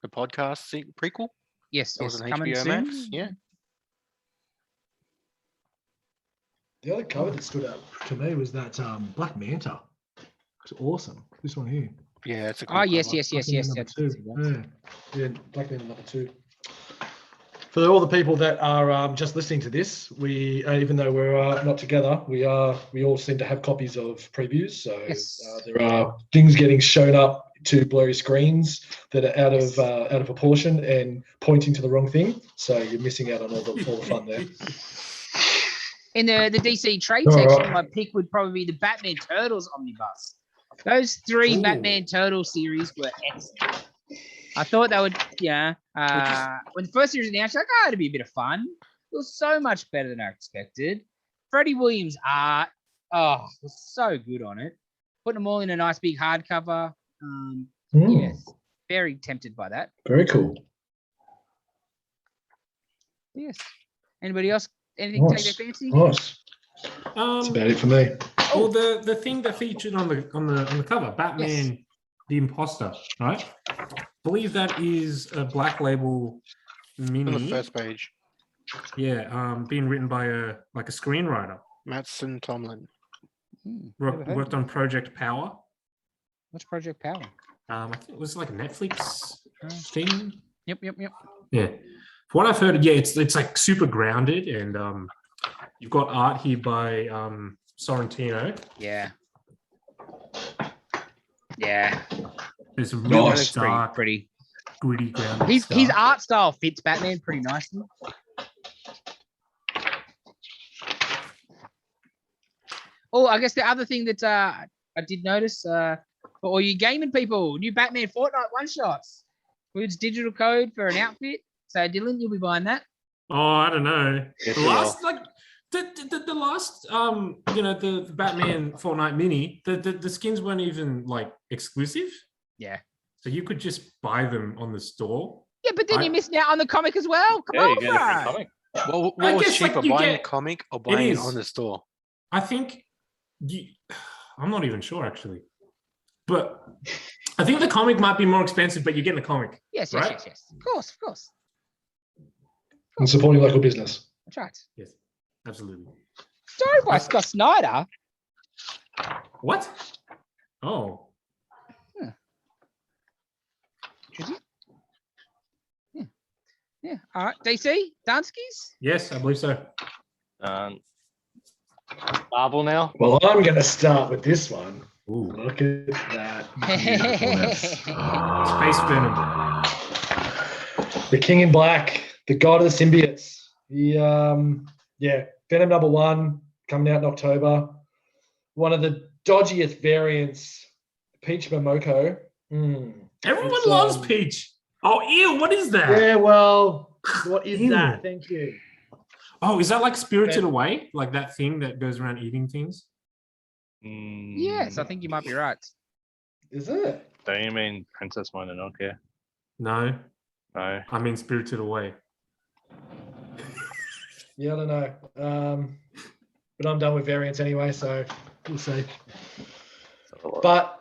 the podcast prequel. yes, That was yes, on coming HBO soon. Max. Yeah. the other cover that stood out to me was that Black Manta. It's awesome. This one here. Yeah, it's a Oh cool yes, cover. yes, yes, Black yes. Manta I number did see two. that. Yeah, Black Manta number 2. For all the people that are just listening to this, we even though we're not together, we all seem to have copies of previews. So Yes. there are things getting shown up to blurry screens that are out Yes. of proportion and pointing to the wrong thing. So you're missing out on all the fun there. In the DC trade All section, right. my pick would probably be the Batman Turtles omnibus. Those 3 Ooh. Batman Turtle series were excellent. I thought they would, when the first series was announced, like, it'd be a bit of fun. It was so much better than I expected. Freddie Williams' art, was so good on it. Putting them all in a nice big hardcover. Yes, very tempted by that. Very cool. Yes. Anybody else? Anything take their fancy? Nice. That's about it for me. Well, the thing that featured on the cover, Batman, the Imposter, right? I believe that is a Black Label mini. On the first page, Yeah, being written by a screenwriter. Matson Tomlin. Never heard Worked of on Project Power. What's Project Power? I think it was like a Netflix thing. Yep. Yeah. From what I've heard, yeah, it's like super grounded, and you've got art here by Sorrentino. Yeah. It's really Nice. dark, Pretty. gritty, grounded His stuff. art style fits Batman pretty nicely. Oh, I guess the other thing that I did notice for all you gaming people, new Batman Fortnite one-shots. Includes digital code for an outfit. So, Dylan, you'll be buying that. Oh, I don't know. Yes, The we last, the last, the Batman Fortnite mini, the skins weren't even like exclusive. Yeah. So you could just buy them on the store. Yeah, but then you're missing out on the comic as well. Come Yeah, on, you get a free bro. comic. What I was guess, like, cheaper, you buying get- a comic or buying it is. on the store? I think I'm not even sure actually, but I think the comic might be more expensive, but you're getting the comic. Yes. Right? Of course. And supporting local business. That's right. Yes, absolutely. Story by Scott Snyder. What? Oh, Is it? Yeah. All right. DC, Danskis. yes, I believe so. Marvel now. Well, I'm going to start with this one. Ooh, Look at that. beautifulness. Space Venom. The King in Black, the God of the Symbiotes. Venom #1 coming out in October. One of the dodgiest variants, Peach Momoko. Everyone It's, loves Peach. Oh, ew! What is that? Yeah, well, what is Ew. that? Thank you. Oh, is that like Spirited Away? Like that thing that goes around eating things? Yes, I think you might be right. Is it? Don't you mean Princess Mononoke? No, No. I mean Spirited Away. Yeah, I don't know. But I'm done with variants anyway, so we'll see. But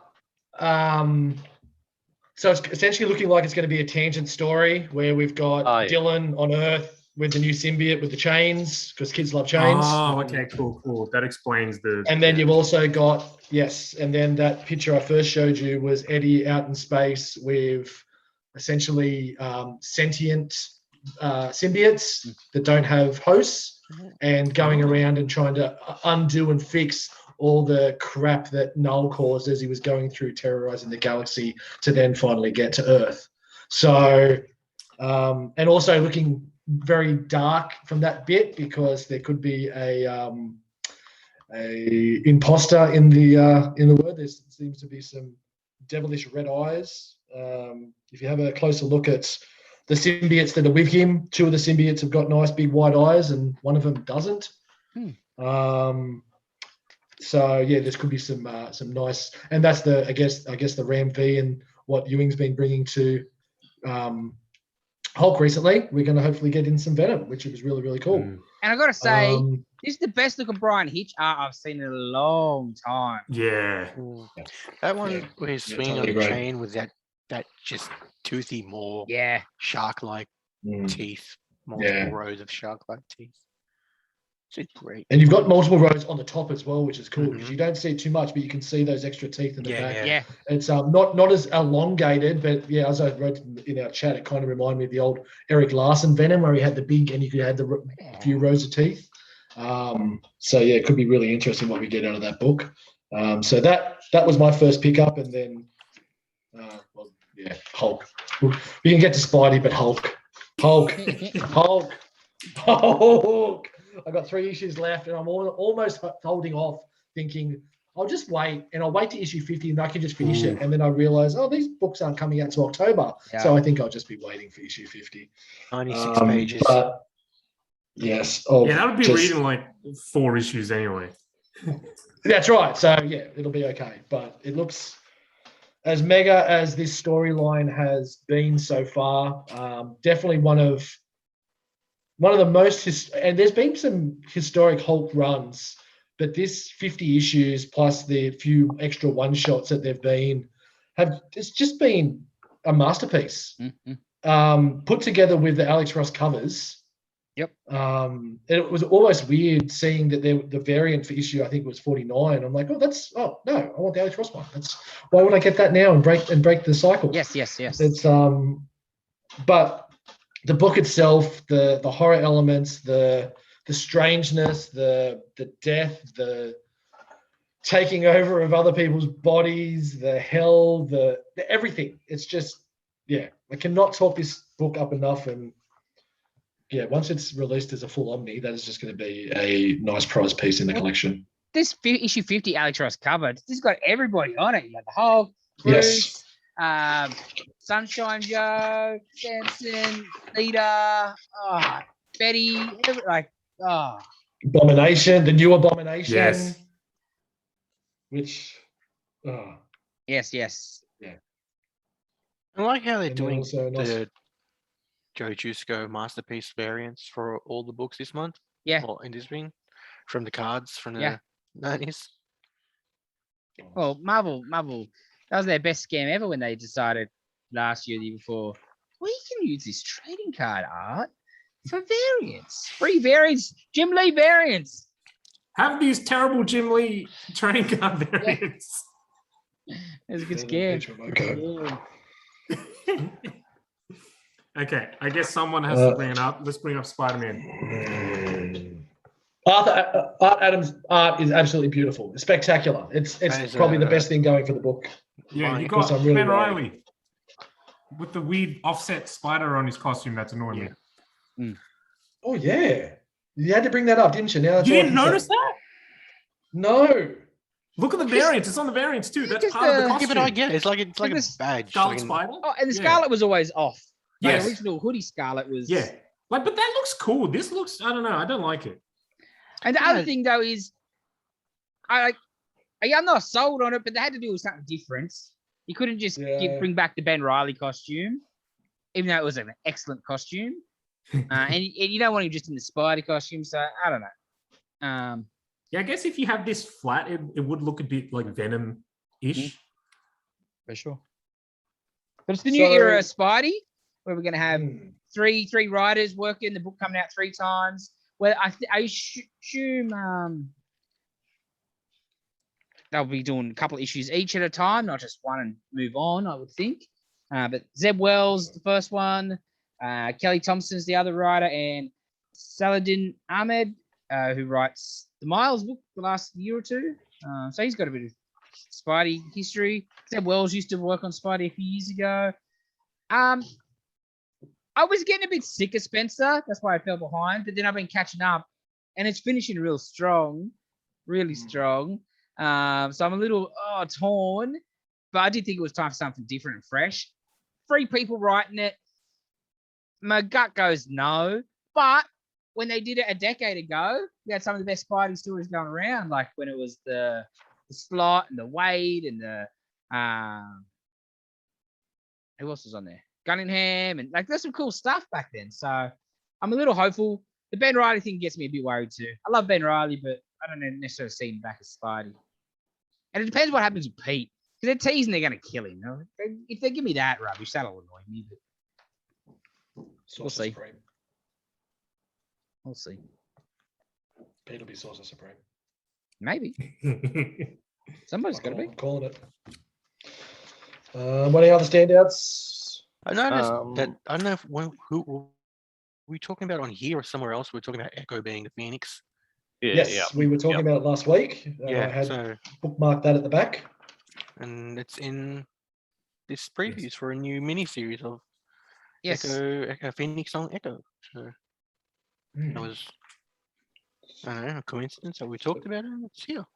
so it's essentially looking like it's going to be a tangent story where we've got Dylan on Earth with the new symbiote with the chains, because kids love chains. Oh, okay, cool. That explains the. And then you've also got, and then that picture I first showed you was Eddie out in space with essentially sentient symbiotes that don't have hosts and going around and trying to undo and fix all the crap that Null caused as he was going through terrorizing the galaxy to then finally get to Earth. So, and also looking very dark from that bit because there could be a imposter in the word. There seems to be some devilish red eyes. If you have a closer look at the symbiotes that are with him, 2 of the symbiotes have got nice big white eyes and one of them doesn't. So yeah, this could be some nice, and that's the I guess the Ram V and what Ewing's been bringing to Hulk recently. We're going to hopefully get in some Venom, which was really, really cool. Mm. And I got to say, Um, this is the best looking Brian Hitch art I've seen in a long time. Yeah. That one Yeah. where he's Yeah, swinging totally on the agree. chain with that just toothy, more Yeah. shark-like mm. teeth, multiple Yeah. rows of shark-like teeth. It's great. And you've got multiple rows on the top as well, which is cool because Mhm. you don't see it too much, but you can see those extra teeth in the back. Yeah. It's not as elongated, but yeah, as I wrote in our chat, it kind of reminded me of the old Eric Larson Venom where he had the big and you could have the few rows of teeth. So yeah, it could be really interesting what we get out of that book. So that was my first pickup, and then Hulk. We can get to Spidey, but Hulk. I got 3 issues left, and I'm almost holding off, thinking I'll just wait, and I'll wait to issue 50, and I can just finish it. And then I realize, these books aren't coming out until October, so I think I'll just be waiting for issue 50. 96 pages. But yes, Yeah, that would be reading like 4 issues anyway. That's right. So yeah, it'll be okay. But it looks as mega as this storyline has been so far. Definitely one of the most and there's been some historic Hulk runs, but this 50 issues plus the few extra one shots that they've been it's just been a masterpiece. Put together with the Alex Ross covers. Yep. It was almost weird seeing that the variant for issue, I think it was 49. I'm like, no, I want the Alex Ross one. Why would I get that now and break the cycle? Yes. It's but the book itself, the horror elements, the strangeness, the death, the taking over of other people's bodies, the hell, the everything. It's just, I cannot talk this book up enough. And yeah, once it's released as a full Omni, that is just going to be a nice prize piece in the collection. This issue 50 Alex Ross cover, this has got everybody on it. You got the Hulk, Bruce, Sunshine Joe, Samson, Theta, Betty, Abomination, the new Abomination. Yes. Which, yes. Yeah. I like how they're And doing also the Joe Jusco Masterpiece variants for all the books this month. Yeah. Or in this ring, from the cards from the 90s. Well, Marvel, that was their best scam ever when they decided last year, the year before, we can use this trading card art for variants, free variants, Jim Lee variants. Have these terrible Jim Lee trading card variants. It was a good scam. Okay, I guess someone has to bring it up. Let's bring up Spider-Man. Art Adams' art is absolutely beautiful. It's spectacular. It's probably the best thing going for the book. Yeah, you got Ben Reilly with the weird offset spider on his costume. That's annoying me. Oh yeah, you had to bring that up, didn't you? Now you didn't notice that? No. Look at the variants. It's on the variants too. That's part of the costume. But I get it. It's like a badge. Scarlet Spider. Oh, and the Scarlet was always off. Yes. The original hoodie Scarlet was. Yeah. But that looks cool. This looks, I don't know. I don't like it. And the other thing though is, I'm not sold on it, but they had to do something different. You couldn't just bring back the Ben Reilly costume, even though it was an excellent costume. And you don't want him just in the Spidey costume, so I don't know. Yeah, I guess if you have this flat, it would look a bit like Venom-ish. For sure. But it's the new era of Spidey, where we're going to have three writers working, the book coming out 3 times. Well, I assume they'll be doing a couple of issues each at a time, not just one and move on, I would think. But Zeb Wells, the first one, Kelly Thompson's the other writer, and Saladin Ahmed, who writes the Miles book the last year or 2. So he's got a bit of Spidey history. Zeb Wells used to work on Spidey a few years ago. I was getting a bit sick of Spencer. That's why I fell behind. But then I've been catching up, and it's finishing real strong, really strong. So I'm a little torn, but I did think it was time for something different and fresh. 3 people writing it. My gut goes no, but when they did it a decade ago, we had some of the best Spidey stories going around, like when it was the Slot and the Wade and the who else was on there? Gunningham, and like there's some cool stuff back then. So I'm a little hopeful. The Ben Riley thing gets me a bit worried too. I love Ben Riley, but I don't necessarily see him back as Spidey. And it depends what happens with Pete. Because they're teasing they're going to kill him. You know? If they give me that rubbish, that'll annoy me. But we'll see. Supreme. We'll see. Pete will be Sorcerer Supreme. Maybe. Somebody's got to be. I'm calling it. What are the other standouts? I noticed that, I don't know if, who were we talking about on here or somewhere else? We're talking about Echo being the Phoenix. Yes, we were talking about it last week. I had so bookmarked that at the back. and it's in this previews for a new mini series of Yes. Echo Phoenix on Echo. So that was, I don't know, a coincidence that we talked about it and it's here.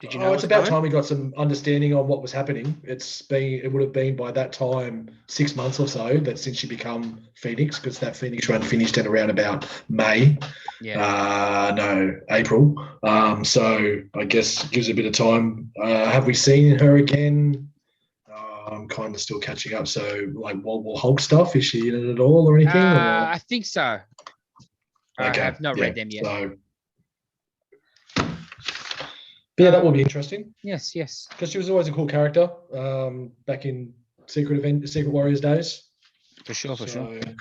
Did you know? It's about time we got some understanding on what was happening. It would have been by that time 6 months or so that since she become Phoenix, because that Phoenix run finished at around about May. April. So I guess it gives a bit of time. Have we seen her again? I'm kind of still catching up. So like World Hulk stuff, is she in it at all or anything? I think so. Okay. I have not read them yet. So, yeah, that will be interesting. Yes. Because she was always a cool character back in Secret Warriors days. For sure.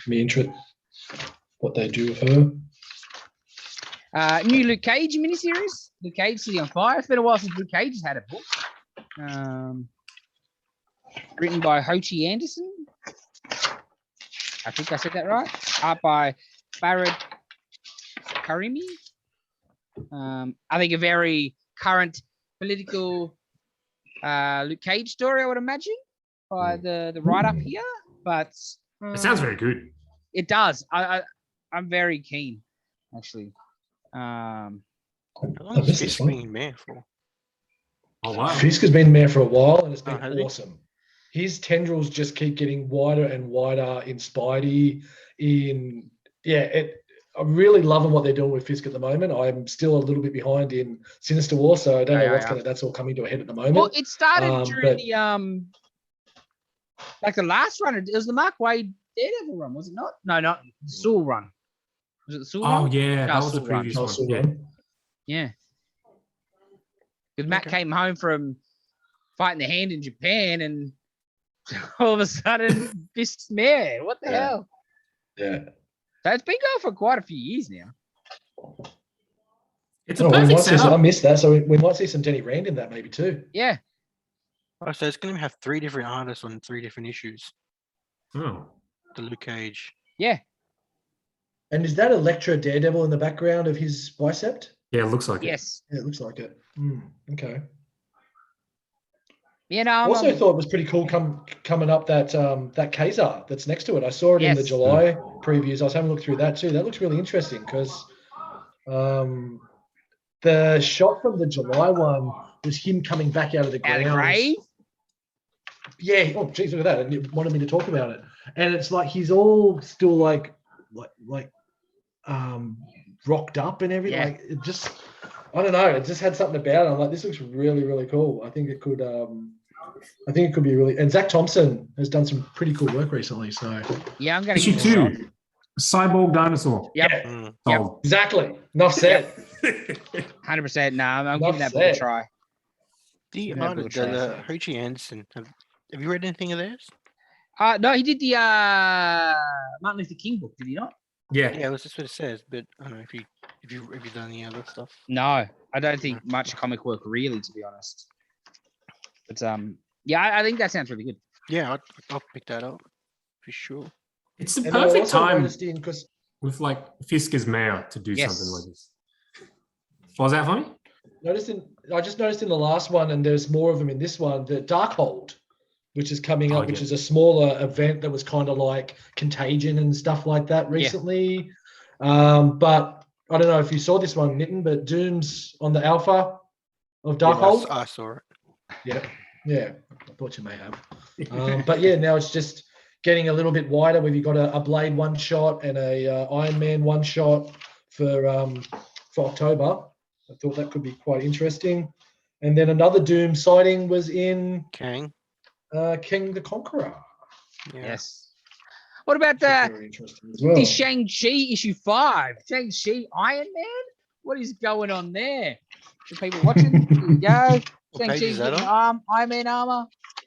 Be interesting what they do with her. New Luke Cage miniseries. Luke Cage City on Fire. It's been a while since Luke Cage has had a book. Written by Hochi Anderson. I think I said that right. Art by Barrett Karimi. I think a very current political Luke Cage story, I would imagine, by the write-up here. But it sounds very good. It does. I'm very keen, actually. How long has Fisk been in Mayor for? Oh wow! Fisk has been in Mayor for a while, and it's been awesome. His tendrils just keep getting wider and wider in Spidey. I'm really loving what they're doing with Fisk at the moment. I'm still a little bit behind in Sinister War, so I don't know that's all coming to a head at the moment. Well, it started during the like the last run. It was the Mark Waid Daredevil run, was it not? No, not the Sewell run. Was it the Sewell run? Oh yeah, that was the previous one. Yeah. Because Matt came home from fighting the Hand in Japan, and all of a sudden, Fisk's Mayor. What the hell? Yeah. So it's been going for quite a few years now. It's a perfect setup. I missed that, so we might see some Denny Rand in that maybe too. Yeah. Oh, so it's going to have 3 different artists on 3 different issues. Oh. The Luke Cage. Yeah. And is that Elektra Daredevil in the background of his bicep? Yeah, it looks like it. Yes. Yeah, it looks like it. Okay. You know, I also thought it was pretty cool coming up that Kazar that's next to it. I saw it in the July previews. I was having a look through that too. That looks really interesting because the shot from the July one was him coming back out of the ground. grave? Yeah. Oh, geez, look at that. And you wanted me to talk about it. And it's like he's all still like rocked up and everything. Yeah. Like it just, I don't know. It just had something about it. I'm like, this looks really, really cool. I think it could be really. And Zach Thompson has done some pretty cool work recently. So yeah, I'm going to issue 2, Cyborg Dinosaur. Yep. Exactly. Enough said. 100%. No, I'm giving that book a try. The Hochi Anderson. Have you read anything of theirs? No, he did the Martin Luther King book. Did he not? Yeah. Yeah, that's just what it says. But I don't know if you've done any other stuff. No, I don't think much comic work really, to be honest. But yeah, I think that sounds really good. Yeah, I'll pick that up for sure. It's the perfect time with like Fisk as Mayor to do something like this. What was that funny? I just noticed in the last one, and there's more of them in this one, the Darkhold, which is coming up, which is a smaller event that was kind of like Contagion and stuff like that recently. But I don't know if you saw this one, Nitin, but Doom's on the alpha of Darkhold. I saw it. Yeah. I thought you may have. But yeah, now it's just getting a little bit wider. Where you got a Blade one shot and a Iron Man one shot for October. I thought that could be quite interesting. And then another Doom sighting was in Kang the Conqueror. Yeah. Yes. What about Very interesting as well. the Shang-Chi issue 5? Shang-Chi Iron Man? What is going on there? For people watching, here we go. What page Shang-Chi's is that getting on? Iron Man armor.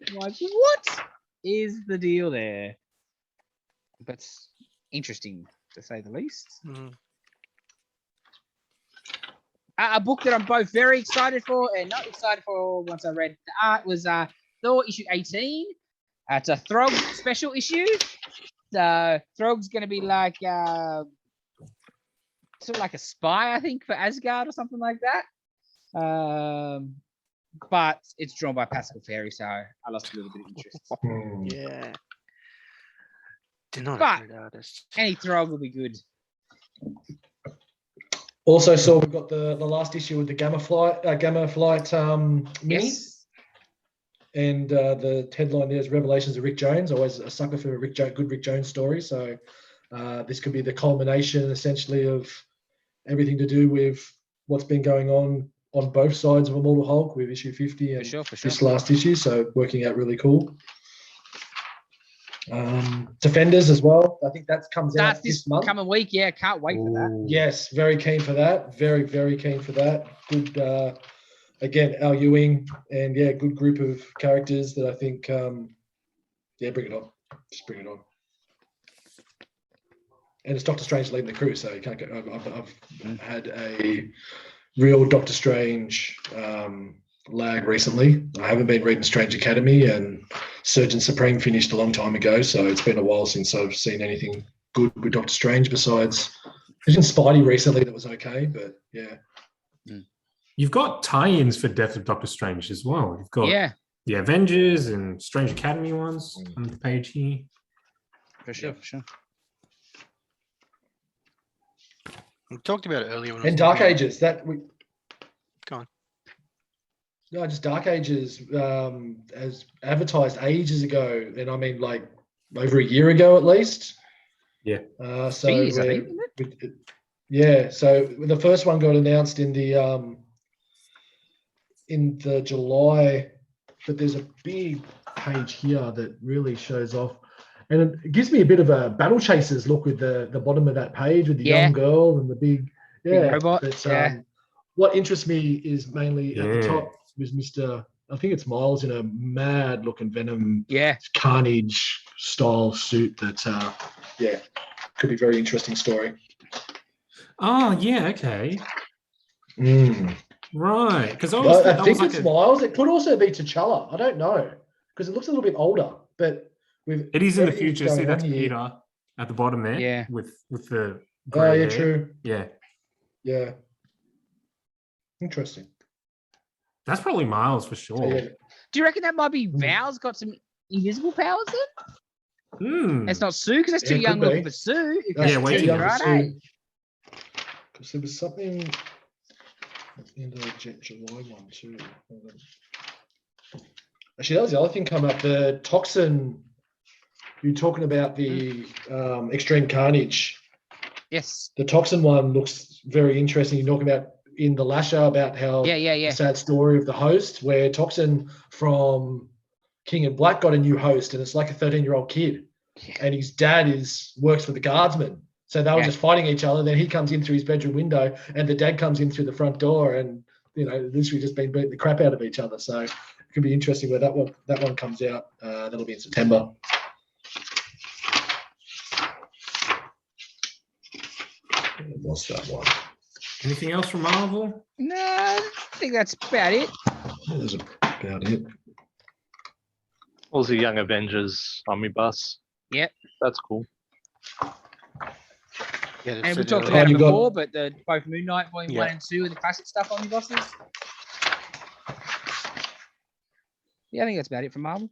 I'm like, what is the deal there? That's interesting, to say the least. Mm. A book that I'm both very excited for and not excited for once I read the art was Thor issue 18. It's a Throg special issue. Throg's going to be like sort of like a spy, I think, for Asgard or something like that. But it's drawn by Pascal Ferry, so I lost a little bit of interest. Yeah. They're not But- a good artist. Any Throg will be good. Also saw we've got the last issue with the Gamma Flight mini. Yes. And the headline there is Revelations of Rick Jones. Always a sucker for a good Rick Jones story. So this could be the culmination, essentially, of everything to do with what's been going on both sides of Immortal Hulk with issue 50 and For sure. this last issue. So working out really cool. Defenders as well. I think that comes out That's this month. coming week. Yeah, can't wait for that. Ooh. Yes, very keen for that. Very, very keen for that. Good, again, Al Ewing, and yeah, good group of characters that I think, bring it on. Just bring it on. And it's Doctor Strange leading the crew, so you can't go. I've had a real Doctor Strange lag recently. I haven't been reading Strange Academy, and Surgeon Supreme finished a long time ago, so it's been a while since I've seen anything good with Doctor Strange besides. There's been Spidey recently that was okay, but yeah. You've got tie-ins for Death of Doctor Strange as well. You've got the Avengers and Strange Academy ones on the page here. For sure. We talked about it earlier. When I And was Dark looking- Ages, that we. Go on. No, just Dark Ages, as advertised ages ago, and I mean like over a year ago at least. Yeah. So 2 years, I we're- think. yeah, so the first one got announced in the July, but there's a big page here that really shows off, and it gives me a bit of a Battle Chasers look with the bottom of that page with the young girl and the big robot. But what interests me is mainly at the top was Mr. I think it's Miles in a mad looking Venom Carnage style suit that could be a very interesting story. Oh, yeah, okay. Right. Because I think it's Miles. It could also be T'Challa. I don't know because it looks a little bit older, but with it is in the everything future. going See, on that's here- Peter at the bottom there. Yeah. With the Oh, grey yeah, hair. true. Yeah. Yeah. Interesting. That's probably Miles for sure. Yeah. Do you reckon that might be Val's got some invisible powers then? Hmm. It's not Sue because that's too Yeah, young could looking be. for Sue. If That's Yeah, way that's too Sue, young right? for Hey? Sue. Because there was something at the end of the July one too. Hold on. Actually, that was the other thing coming up. The toxin. You're talking about the Extreme Carnage. Yes. The toxin one looks very interesting. You're talking about in the Lasher about how the sad story of the host, where Toxin from King and Black got a new host, and it's like a 13-year-old kid, and his dad works for the guardsman. So they were just fighting each other. Then he comes in through his bedroom window, and the dad comes in through the front door, and literally just been beating the crap out of each other. So it could be interesting where that one comes out. That'll be in September. What's that one? Anything else from Marvel? No, I think that's about it. That's about it. What was the Young Avengers omnibus? Yep. That's cool. Yeah, And we said talked earlier. about it you got- before, but both Moon Knight Volume 1 and 2 and the classic stuff omnibuses. Yeah, I think that's about it for Marvel.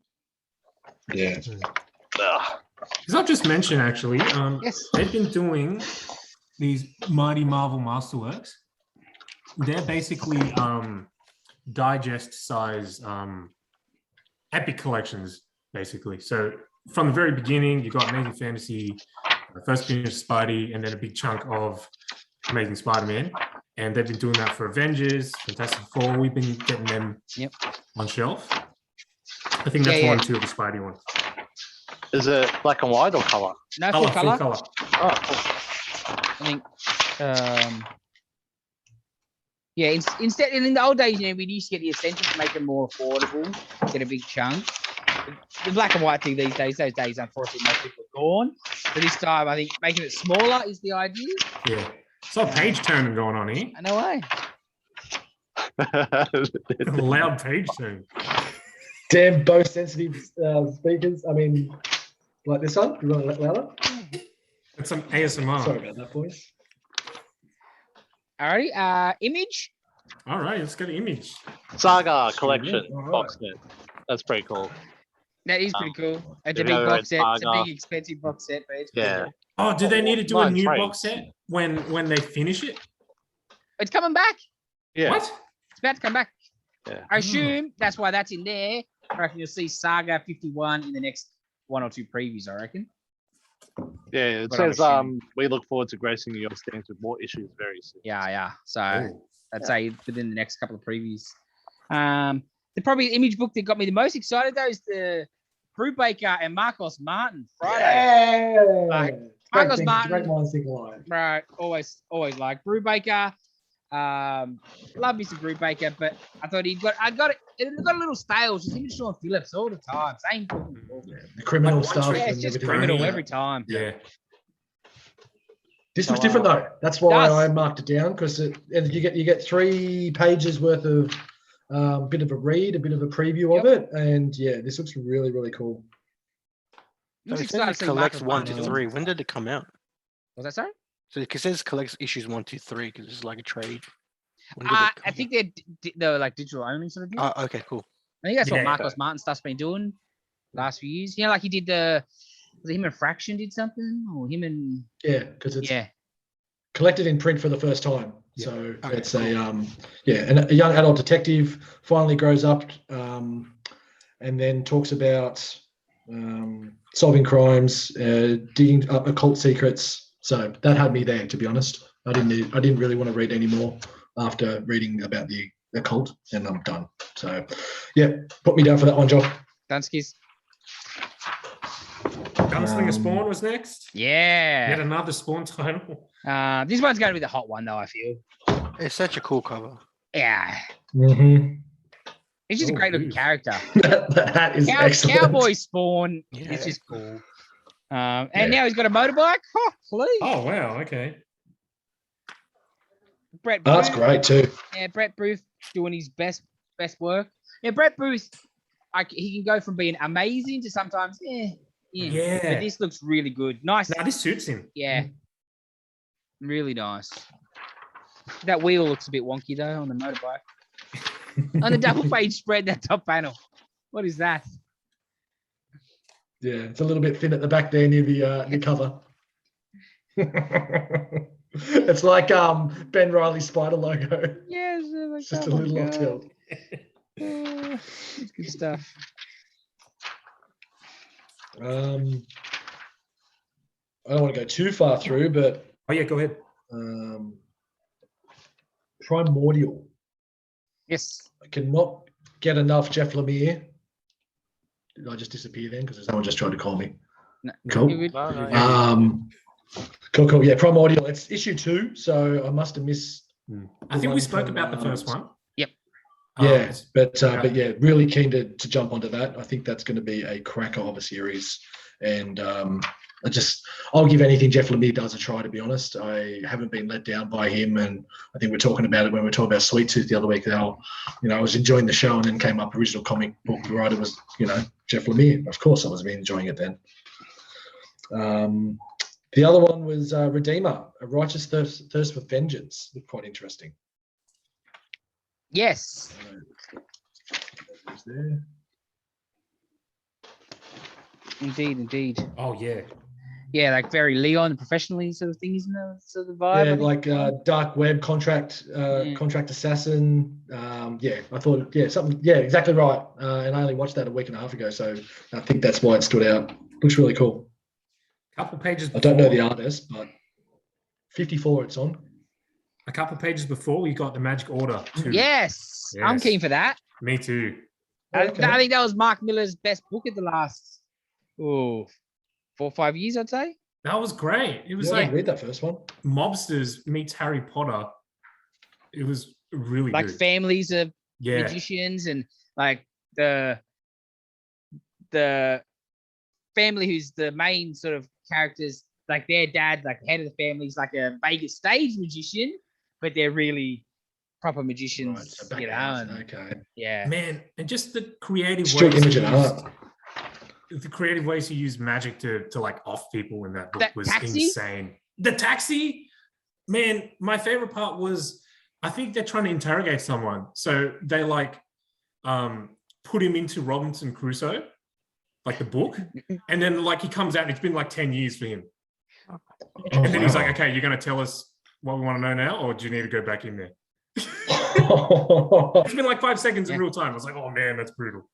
Yeah. Because I'll just mention actually, Yes. they've been doing these Mighty Marvel Masterworks. They're basically digest size epic collections, basically. So from the very beginning, you got Amazing Fantasy, first appearance of Spidey, and then a big chunk of Amazing Spider-Man. And they've been doing that for Avengers, Fantastic Four. We've been getting them on shelf. I think that's one or two of the Spidey ones. Is it black and white or color? No full color. Full color. Oh, cool. I think. Yeah. Instead, in the old days, we used to get the essentials to make them more affordable, get a big chunk. The black and white thing these days, those days, unfortunately, most people are gone. But this time, I think making it smaller is the idea. Yeah. It's a page turning going on here. I know way. A loud page turn. Damn, both sensitive speakers. I mean, like this one. You want to let louder? It's some ASMR. Sorry about that, boys. Alrighty. Image. All right, let's get an image. Saga collection All right. box set. That's pretty cool. That is pretty cool. It's a have big you ever box read set. It's a Saga? big, expensive box set, but it's Yeah. Oh, do they need to do a Mine new trades. box set when they finish it? It's coming back. Yeah. What? It's about to come back. Yeah. I assume that's why that's in there. I reckon you'll see Saga 51 in the next 1 or 2 previews, I reckon. Yeah. It But I'm says assuming- we look forward to gracing your stands with more issues very soon. Yeah. So Oh. I'd say within the next couple of previews. The probably image book that got me the most excited though is the Brubaker and Marcos Martin Friday. Yeah. Like, Great Marcos thing- Martin- Great minds think alike. Right, always like Brubaker. Love Mr. Brubaker, but I thought it got a little stale. It's just him and Sean Phillips all the time. Same fucking ball. The criminal Like, stuff. once Yeah, and it's just everything. criminal Yeah. every time. Yeah. This So, looks different though. That's why does. I marked it down because you get 3 pages worth of bit of a read, a bit of a preview of it, and yeah, this looks really really cool. I'm So just it excited says to it see collects Marcos 1 to Martin. 3. When did it come out? Was that sorry? So it says collects issues 1 to 3 because it's like a trade. When did it I come think they're like digital only sort of deal. out? Oh, okay, cool. I think that's what Yeah. Marcos Martin stuff's been doing last few years. You know, like he did was it him and Fraction did something, or him and Yeah, because it's yeah. collected in print for the first time. Yeah. So Okay, it's a young adult detective finally grows up and then talks about solving crimes, digging up occult secrets. So that had me there, to be honest. I didn't really want to read any more after reading about the occult, and I'm done. So yeah, put me down for that one, Job. Dunskies. Gunslinger Spawn was next. Yet Yeah. another Spawn title. This one's going to be the hot one, though, I feel. It's such a cool cover. Yeah. Mm-hmm. He's just a Oh, great looking dude. character. that is excellent. Cowboy Spawn. Yeah. It's just cool. Yeah. And now he's got a motorbike. Oh, please. Oh wow, okay. Brett Oh, that's Booth. great too. Yeah, Brett Booth doing his best work. Yeah, Brett Booth, he can go from being amazing to sometimes, yeah. Yeah. But this looks really good. Nice. Now this suits him. Yeah. Really nice. That wheel looks a bit wonky though on the motorbike. On the double page spread, that top panel. What is that? Yeah, it's a little bit thin at the back there near the cover. It's like Ben Riley's spider logo. Yes, It's just a little off tilt. It's good stuff. I don't want to go too far through, but Oh yeah, go ahead. Primordial. Yes. I cannot get enough Jeff Lemire. Did I just disappear then? Because someone just tried to call me. No, Cool. you're good. No, no, Cool. Yeah, Primordial. It's issue 2, so I must have missed. I think we one spoke from, about the first one. Yep. Yeah, but yeah. yeah, really keen to jump onto that. I think that's going to be a cracker of a series, and I'll give anything Jeff Lemire does a try. To be honest, I haven't been let down by him, and I think we're talking about it when we were talking about Sweet Tooth the other week. How I was enjoying the show, and then came up original comic book writer was Jeff Lemire. Of course, I was enjoying it then. The other one was Redeemer, A Righteous Thirst for Vengeance. Looked quite interesting. Yes. Is there? Indeed. Oh yeah. Yeah, like very Leon professionally sort of thing, isn't that sort of the vibe? Yeah, I think? like dark web contract Yeah. contract assassin. I thought something. Yeah, exactly right. And I only watched that a week and a half ago, so I think that's why it stood out. Looks really cool. Couple pages. I don't know the before- artist, but 54 it's on. A couple pages before we got the Magic Order. Too. Yes. I'm Yes. keen for that. Me too. I think that was Mark Miller's best book at the last 4 or 5 years, I'd say. That was great. It was Yeah, I like didn't read that first one. Mobsters meets Harry Potter. It was really Like good. families of Yeah. magicians and like the family who's the main sort of characters, like their dad, like the head of the family, is like a Vegas stage magician, but they're really proper Right, magicians, so back you know. out, And, okay. yeah. Man, and just the creative Street ways image he and used, art. the creative ways he used magic to like off people in that book That was taxi? insane. The taxi, man, my favorite part was I think they're trying to interrogate someone. So they like put him into Robinson Crusoe, like the book, and then like he comes out and it's been like 10 years for him. And then he's like, okay, you're going to tell us what we want to know now, or do you need to go back in there? It's been like 5 seconds in real time. I was like, oh man, that's brutal.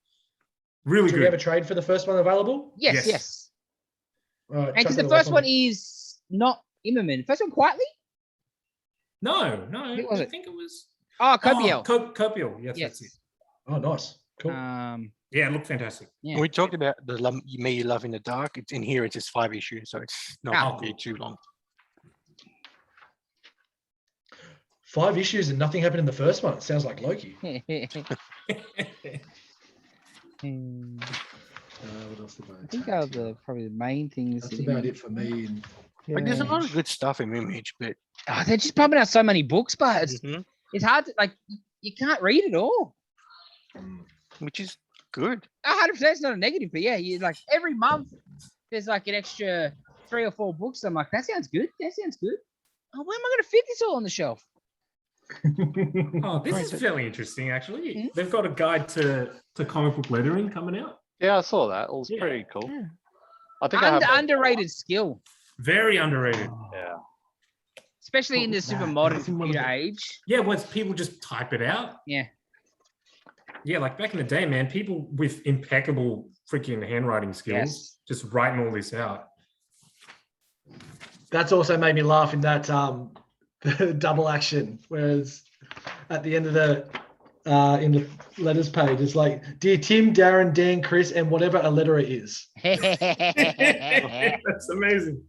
Really Should good. we have a trade for the first one available? Yes. Yes. All right, And because chuck the it away first for one me. is not Immerman. First one, Quietly? No, Who was I it? think it was Oh, Copiel. Copiel. Yes, that's it. Yes. Oh, nice. Cool. Yeah, it looked fantastic. Yeah. We talked about the Me Love in the Dark. It's in here. It's just 5 issues, so it's not Ah. going to be too long. 5 issues and nothing happened in the first one. It sounds like Loki. What else did I think are probably the main things. That's in about Image. it for me. And Like, there's a lot of Image. good stuff in Image, but Oh, they're just pumping out so many books, but Mhm. it's hard to like. You can't read it all. which is good. 100% is not a negative, but yeah, you like every month there's like an extra 3 or 4 books. I'm like, that sounds good. That sounds good. Oh, where am I going to fit this all on the shelf? Oh, this Right, is but- fairly interesting, actually. Mhm. They've got a guide to comic book lettering coming out. Yeah, I saw that. It was Yeah. pretty cool. Yeah. I think I have that. Underrated skill, Very underrated. Yeah. especially What in the was super that? modern That's in one of computer the- age. Yeah, once people just type it out. Yeah. Yeah, like back in the day, man, people with impeccable freaking handwriting skills Yes. just writing all this out. That's also made me laugh in that the double action, whereas at the end of the in the letters page, it's like, dear Tim, Darren, Dan, Chris, and whatever a letter it is. That's amazing.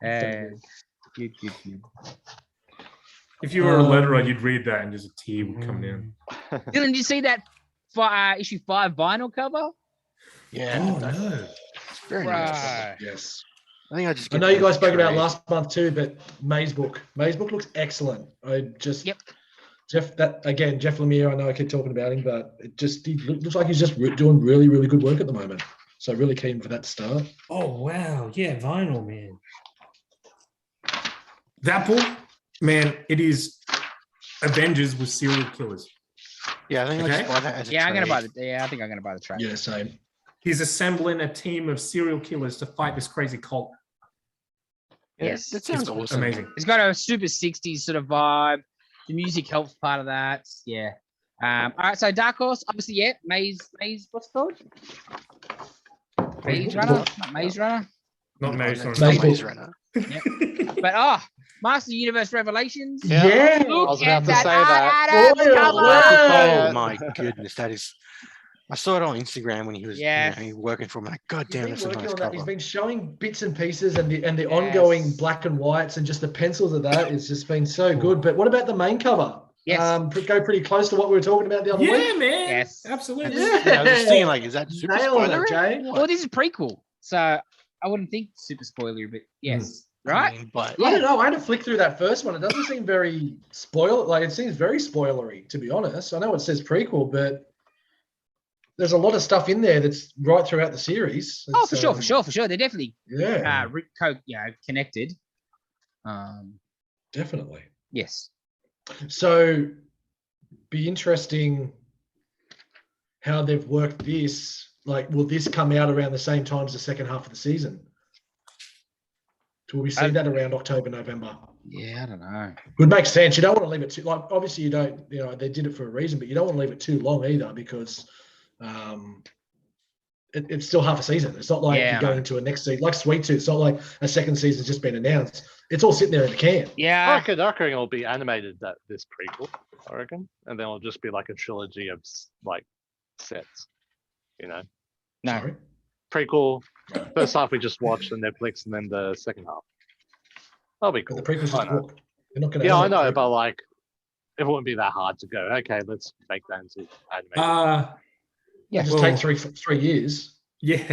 Good. If you were a letterer, you'd read that and just a tear would come down. Dylan, did you see that for issue 5 vinyl cover? Yeah, Oh that's no. it's very nice. Right. Yes. I think I just. I get know you those guys spoke about trades. last month too, but May's book looks excellent. I just Yep. Jeff Lemire. I know I keep talking about him, but he looks like he's just doing really, really good work at the moment. So really keen for that to start. Oh wow, yeah, vinyl, man. That book, man, it is Avengers with serial killers. Yeah, I think I Okay. just buy that as a Yeah, I'm gonna trade. buy the. Yeah, I think I'm gonna buy the trade. Yeah, same. He's assembling a team of serial killers to fight this crazy cult. Yes. That sounds It's awesome. amazing. It's got a super 60s sort of vibe. The music helps part of that. Yeah. All right. So Dark Horse, obviously, yeah. Maze. What's it called? Maze Runner. Not Maze Runner. Not No, Maze it's Runner. not Maze Maze Runner. But Master Universe Revelations. Yeah. I Look was at about to that say art that. Adams Oh, cover. wow. Oh my goodness, that is. I saw it on Instagram when he was Yes. working for me. Like, God He's damn, been that's a working nice on that. He's cover. been showing bits and pieces and the ongoing Yes. black and whites and just the pencils of that. It's just been so good. But what about the main cover? Yes. Go pretty close to what we were talking about the other Yeah, week. man. Yes. Absolutely. Yeah. Yeah, I was just thinking, like, is that super Nailing it, spoilery? Jay. What? Well, this is prequel, so I wouldn't think super spoilery, but yes, I right? mean, but I don't know. I had to flick through that first one. It doesn't seem very it seems very spoilery, to be honest. I know it says prequel, but there's a lot of stuff in there that's right throughout the series. Oh, It's, for sure. They're definitely Yeah, connected. definitely. Yes. So, be interesting how they've worked this. Like, will this come out around the same time as the second half of the season? Will we see that around October, November? Yeah, I don't know. Would make sense. You don't want to leave it too like. Obviously, you don't. They did it for a reason, but you don't want to leave it too long either because it's still half a season. It's not like Yeah, you're I know. going to a next season. Like Sweet Tooth, it's not like a second season's just been announced. It's all sitting there in the can. I Yeah. reckon it'll be animated this prequel, I reckon. And then it'll just be like a trilogy of like sets, you know. No. Sorry. prequel. First half we just watched on Netflix, and then the second half. That'll be But cool. the prequel's I just know. book. They're not going to. Yeah, I know, but like, it wouldn't be that hard to go. Okay, let's make that into animated. Yeah, just take 3 years. Yeah.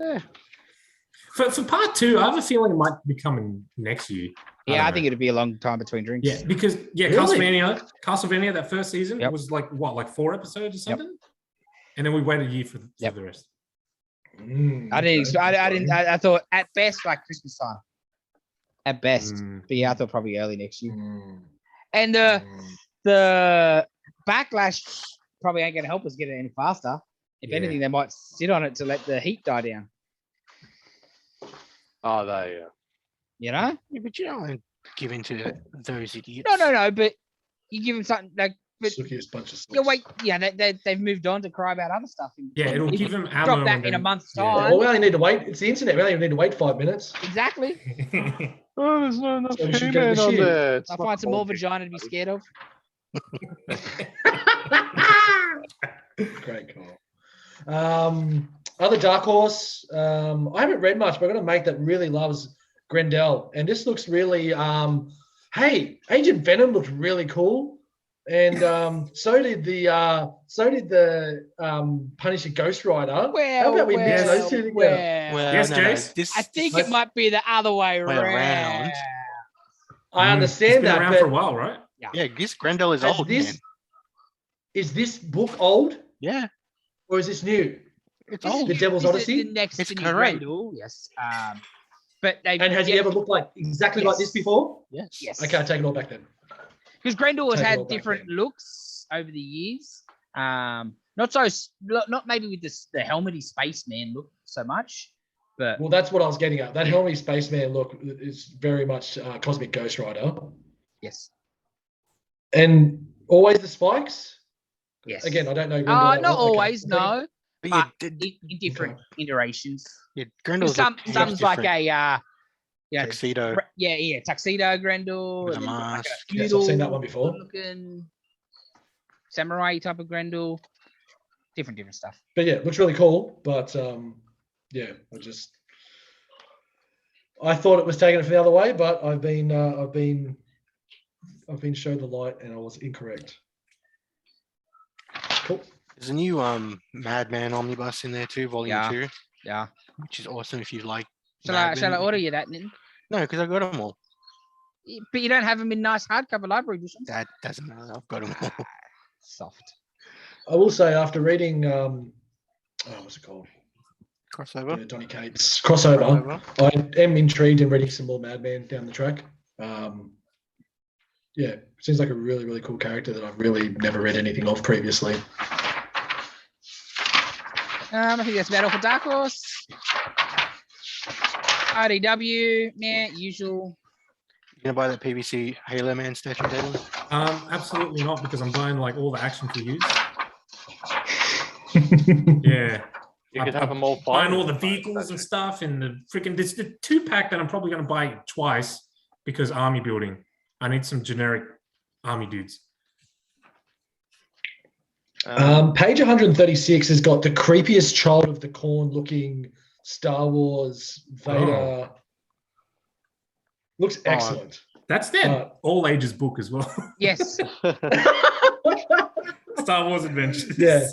Eh, For part 2, I have a feeling it might be coming next year. Yeah, I don't think know. it'd be a long time between drinks. Yeah, because Really? Castlevania, that first season Yep. was like what, like 4 episodes or something, and then we waited a year for Yep. the rest. I didn't. I didn't. I thought at best like Christmas time. At best, but yeah, I thought probably early next year. And the backlash probably ain't going to help us get it any faster. If Yeah. anything, they might sit on it to let the heat die down. Oh, they. You know? Yeah, but you don't want to give in to those idiots. No. But you give them something like. But Sukiest bunch of yeah, wait. Yeah, they've moved on to cry about other stuff. Yeah, it'll If give you them ammo. drop that and in a then- month's yeah. time. Well, we only need to wait. It's the internet. We only need to wait 5 minutes. Exactly. Oh, there's not enough So we should get He-Man the on shit. there. It's I'll not find some more called vagina to be scared of. Great call. Other Dark Horse. I haven't read much, but I've got a mate that really loves Grendel, and this looks really. Hey, Agent Venom looked really cool, and so did the Punisher Ghost Rider. Well, How about we mix those two together? Yes, Jace? This, I think this- it might be the other way Way around. around. I He's understand been that, around for a but while, right? Yeah, this Grendel is has old, this man. is this book old Yeah, or is this new? it's This is old. The Devil's this is Odyssey? The next It's to new correct. Grendel, yes. But they And has he ever looked like exactly like this Yes. before? Yes. Yes. Okay, I take it all back then. Because Grendel has Take it all had back different then. looks over the years. Not maybe with the helmety spaceman look so much, but Well, that's what I was getting at. That Helmy Spaceman look is very much Cosmic Ghost Rider. yes, And always the spikes. yes. Again, I don't know. Grendel that not well. Okay. always, no, But but yeah, in different iterations. yeah, Grendel's Some's like a tuxedo. tuxedo Grendel, With a and then mask. like a Yes, I've seen that one before. looking samurai type of Grendel. Different stuff. But yeah, it looks really cool. But yeah, I thought it was taking it from the other way, but I've been shown the light and I was incorrect. Cool. There's a new Madman omnibus in there too, volume Yeah. 2, Yeah. which is awesome if you like. Shall I Madman. order you that, Nitin? No, because I got them all. But you don't have them in nice hardcover library editions. That doesn't matter. I've got them all. Soft. I will say after reading what's it called? Crossover. Yeah, Donny Cates crossover. I am intrigued in reading some more Madman down the track. Yeah, seems like a really, really cool character that I've really never read anything of previously. I think that's about all for Dark Horse. RDW, usual. You gonna buy that PVC Halo Man statue, David? Absolutely not, because I'm buying like all the action figures. Yeah. You could have them all buying fighting. all the vehicles and stuff, and the freaking there's the 2-pack that I'm probably going to buy twice because army building. I need some generic army dudes. Page 136 has got the creepiest Child of the Corn looking Star Wars Vader. Looks excellent. That's their all ages book as well. Yes. Star Wars Adventures. Yeah.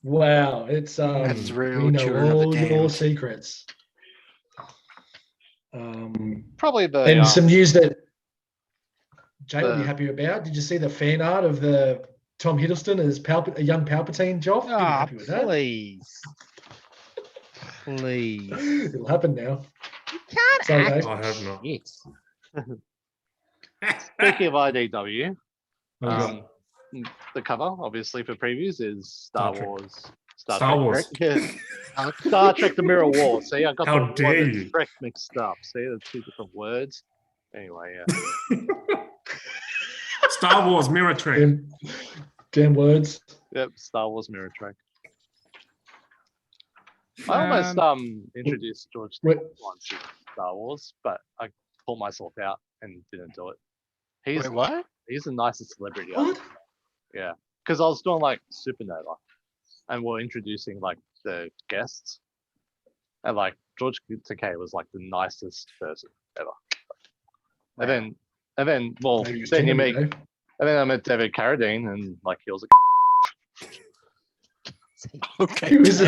Wow, it's That's real we know Children of the all your Damned. secrets. Probably the And some news that Jay will be the- happy about. Did you see the fan art of the Tom Hiddleston as a young Palpatine, Joff? You'll be Oh, happy with that. please. Please. It'll happen now. You can't Sorry, act. Dave. I hope not. Yes. Speaking of IDW, Oh, God. the cover obviously for previews is Star Trek. Wars. Star Wars. Trek. Yeah. Star Trek: The Mirror War. See, I got How the word dare and you. Trek mixed up. See, they're two different words. Anyway, yeah. Star Wars Mirror Trek. Damn words. Yep, Star Wars Mirror Trek. I almost introduced George Wait. once to Star Wars, but I pulled myself out and didn't do it. He's Wait, what? he's the nicest celebrity. What? Yeah, because I was doing like Supernova, and we're introducing like the guests, And like George Takei was like the nicest person ever. And then, well, Maybe then you Kennedy, meet, though. and then I met David Carradine, and like he was a. Okay. He was,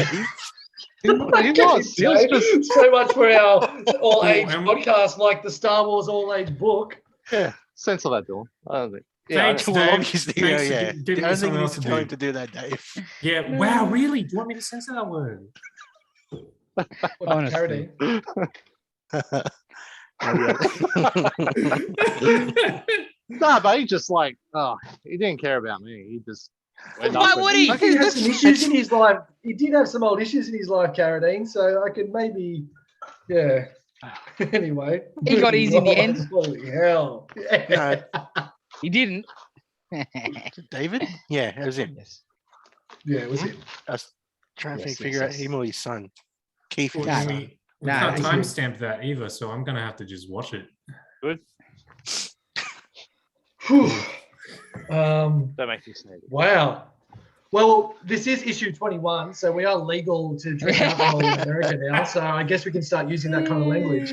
He was just so much for our all-age and- podcast, like the Star Wars all-age book. yeah. Censor that, Dylan. I don't think. Yeah, Thanks, Well, Dave. obviously, Thanks for yeah. giving I me don't think something you need else to to tell do. him to do that, Dave. Yeah. Wow. Really? Do you want me to censor that word? What, Honestly. Carradine? nah, but he just like, oh, he didn't care about me. He just went Why up and- would he? I think he had some issues in his life. He did have some old issues in his life, Carradine. So I could maybe, yeah. Anyway, He got easy in the moving on. end. Holy hell! Yeah. He didn't. David? Yeah, it was him. Yes. Yeah, it was it. I was trying to Yes, figure yes, out yes. him or his son. Keith. Well, Nah, his we son. we Nah, can't it's timestamp that either, so I'm gonna have to just watch it. Good. Whew. Don't make me sneeze. Wow. Well, this is issue 21, so we are legal to drink alcohol in America now. So I guess we can start using that kind of language.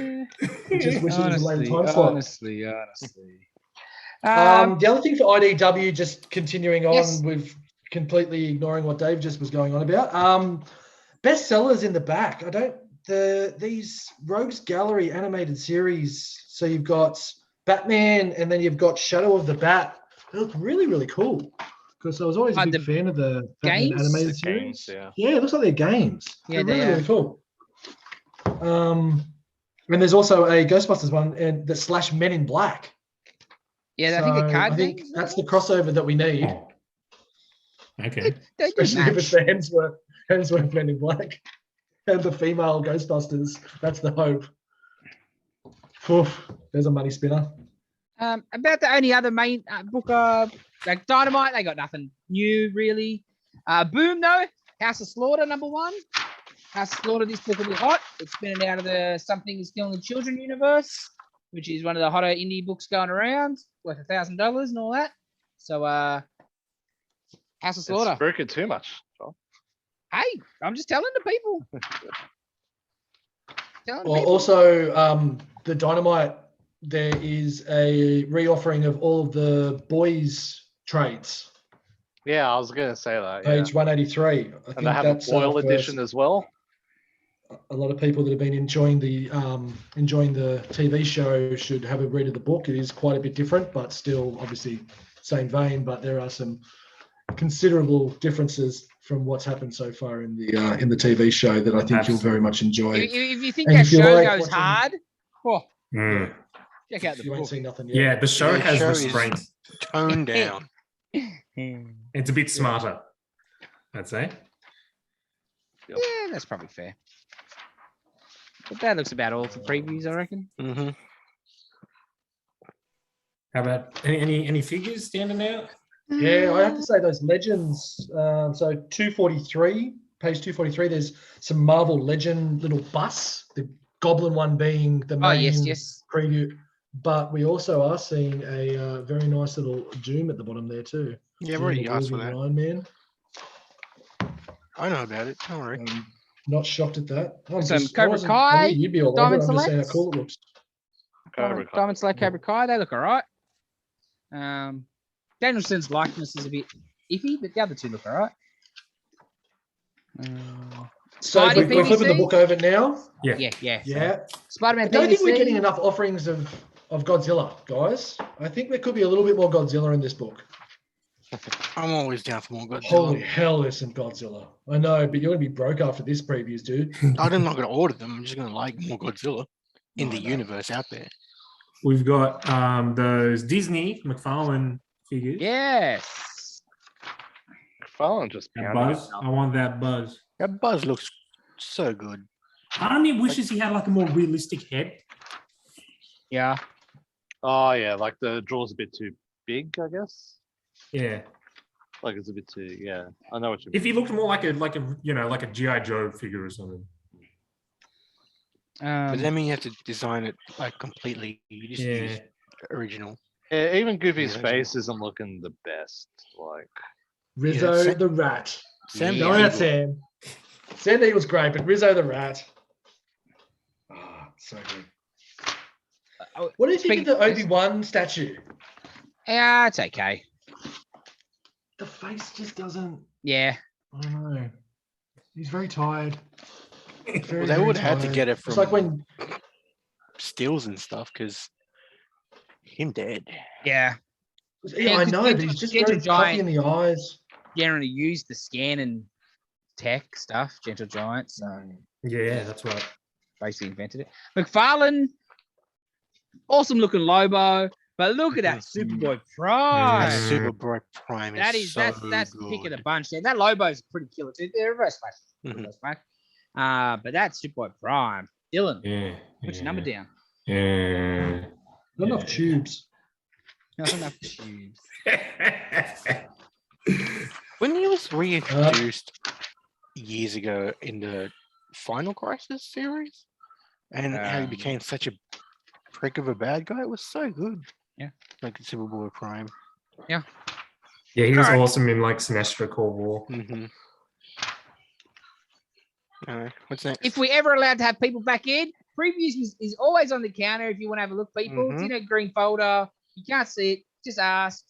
Just wish it was a later time slot. Honestly. The other thing for IDW, just continuing on Yes. with completely ignoring what Dave just was going on about. Bestsellers in the back. These Rogues Gallery animated series. So you've got Batman, and then you've got Shadow of the Bat. They look really, really cool. Because I was always a The big fan of the Batman games? animated The series. games, yeah. Yeah, it looks like they're games. Yeah, they're they really, really cool. And there's also a Ghostbusters one and the / Men in Black. Yeah, I think the So card I think games. that's the crossover that we need, Oh. Okay. They did especially if it's match. the Hemsworth Men in Black and the female Ghostbusters. That's the hope. Oof, there's a money spinner. About the only other main book, like Dynamite, they got nothing new really. Boom though, House of Slaughter #1. House of Slaughter, this book will be hot. It's spinning out of the Something is Killing the Children universe, which is one of the hotter indie books going around, worth $1,000 and all that. So, House of It's Slaughter. broken too much. Joel. Hey, I'm just telling the people. Telling the Well, people. also the Dynamite, there is a reoffering of all of the boys trades. Yeah, I was gonna say that. Yeah. Page 183. I think And they have a that's foil for edition as well. a lot of people that have been enjoying the TV show should have a read of the book. It is quite a bit different, but still obviously same vein. But there are some considerable differences from what's happened so far in the TV show that I think you'll very much enjoy. If you think And that if you show like goes watching- hard, oh, Mm. check out the You ain't book. seen nothing yet. Yeah, the show The has show is- restraint. Tone down. It's a bit smarter, I'd say. Yeah, that's probably fair. But that looks about all for previews, I reckon. Mm-hmm. How about any figures standing out? Yeah, I have to say those legends. So 243, page 243. There's some Marvel Legend little bus. The Goblin one being the Oh, main yes. preview. But we also are seeing a very nice little Doom at the bottom there too. Yeah, I've Doom, already the asked for Wolverine, that. Iron Man. I know about it. Don't worry. Not shocked at that. Some Cobra Kai, You'd be all Diamond over it. I'm just saying how Selects. cool it looks. Cobra Kai. Diamond Select Cobra Kai, they look all right. Danielson's likeness is a bit iffy, but the other two look all right. So Spidey we're flipping the PVC? book over now. Yeah. Yeah. Spider-Man I don't think we're PVC. getting enough offerings of Godzilla, guys. I think there could be a little bit more Godzilla in this book. I'm always down for more Godzilla. Holy hell, there's some Godzilla. I know, but you're going to be broke after this previews, dude. I'm not going to order them. I'm just going to like more Godzilla in No, the no. universe out there. We've got those Disney McFarlane figures. Yes. McFarlane just That pounded Buzz. it out. I want that Buzz. That Buzz looks so good. Part of me wishes he had like a more realistic head. Yeah. Oh yeah, like the draw's a bit too big, I guess. Yeah. Like it's a bit too. Yeah, I know what you mean. If he looked more like a like a GI Joe figure or something. But that means you have to design it like completely. You just Yeah. use original. Yeah, even Goofy's Yeah, face isn't looking the best. Like Rizzo Sam- the Rat. Sam No, the that's Eagle. Sam. Sam the Eagle's great, but Rizzo the Rat. So good. What do you think of the Speaking- Obi-Wan statue? Yeah, it's okay. The face just doesn't. Yeah. I don't know. He's very tired. Well, they would have had to get it It's from like when. stills and stuff because him dead. Yeah. Yeah, I 'cause know, but he's just Gentle very puffy in Giant the eyes. generally use the scan and tech stuff, Gentle Giant. So Yeah, that's right. basically invented it. McFarlane, awesome looking Lobo, but look at that Superboy Prime. That Mm. Superboy Prime is That is so that's the good. pick of the bunch there. That Lobo's pretty killer too. They're reverse flash. Mhm. Reverse flash. But that's Superboy Prime. Dylan, Yeah. put your number down. Yeah. Not enough tubes. Not enough tubes. When he was reintroduced years ago in the Final Crisis series, and how he became such a prick of a bad guy, it was so good. Yeah. Like Superboy Prime. Yeah, he was Alright. awesome in like Sinestro Cold War. Mm-hmm. What's next? If we ever allowed to have people back in, previews is always on the counter if you want to have a look, people. It's in a green folder. You can't see it. Just ask.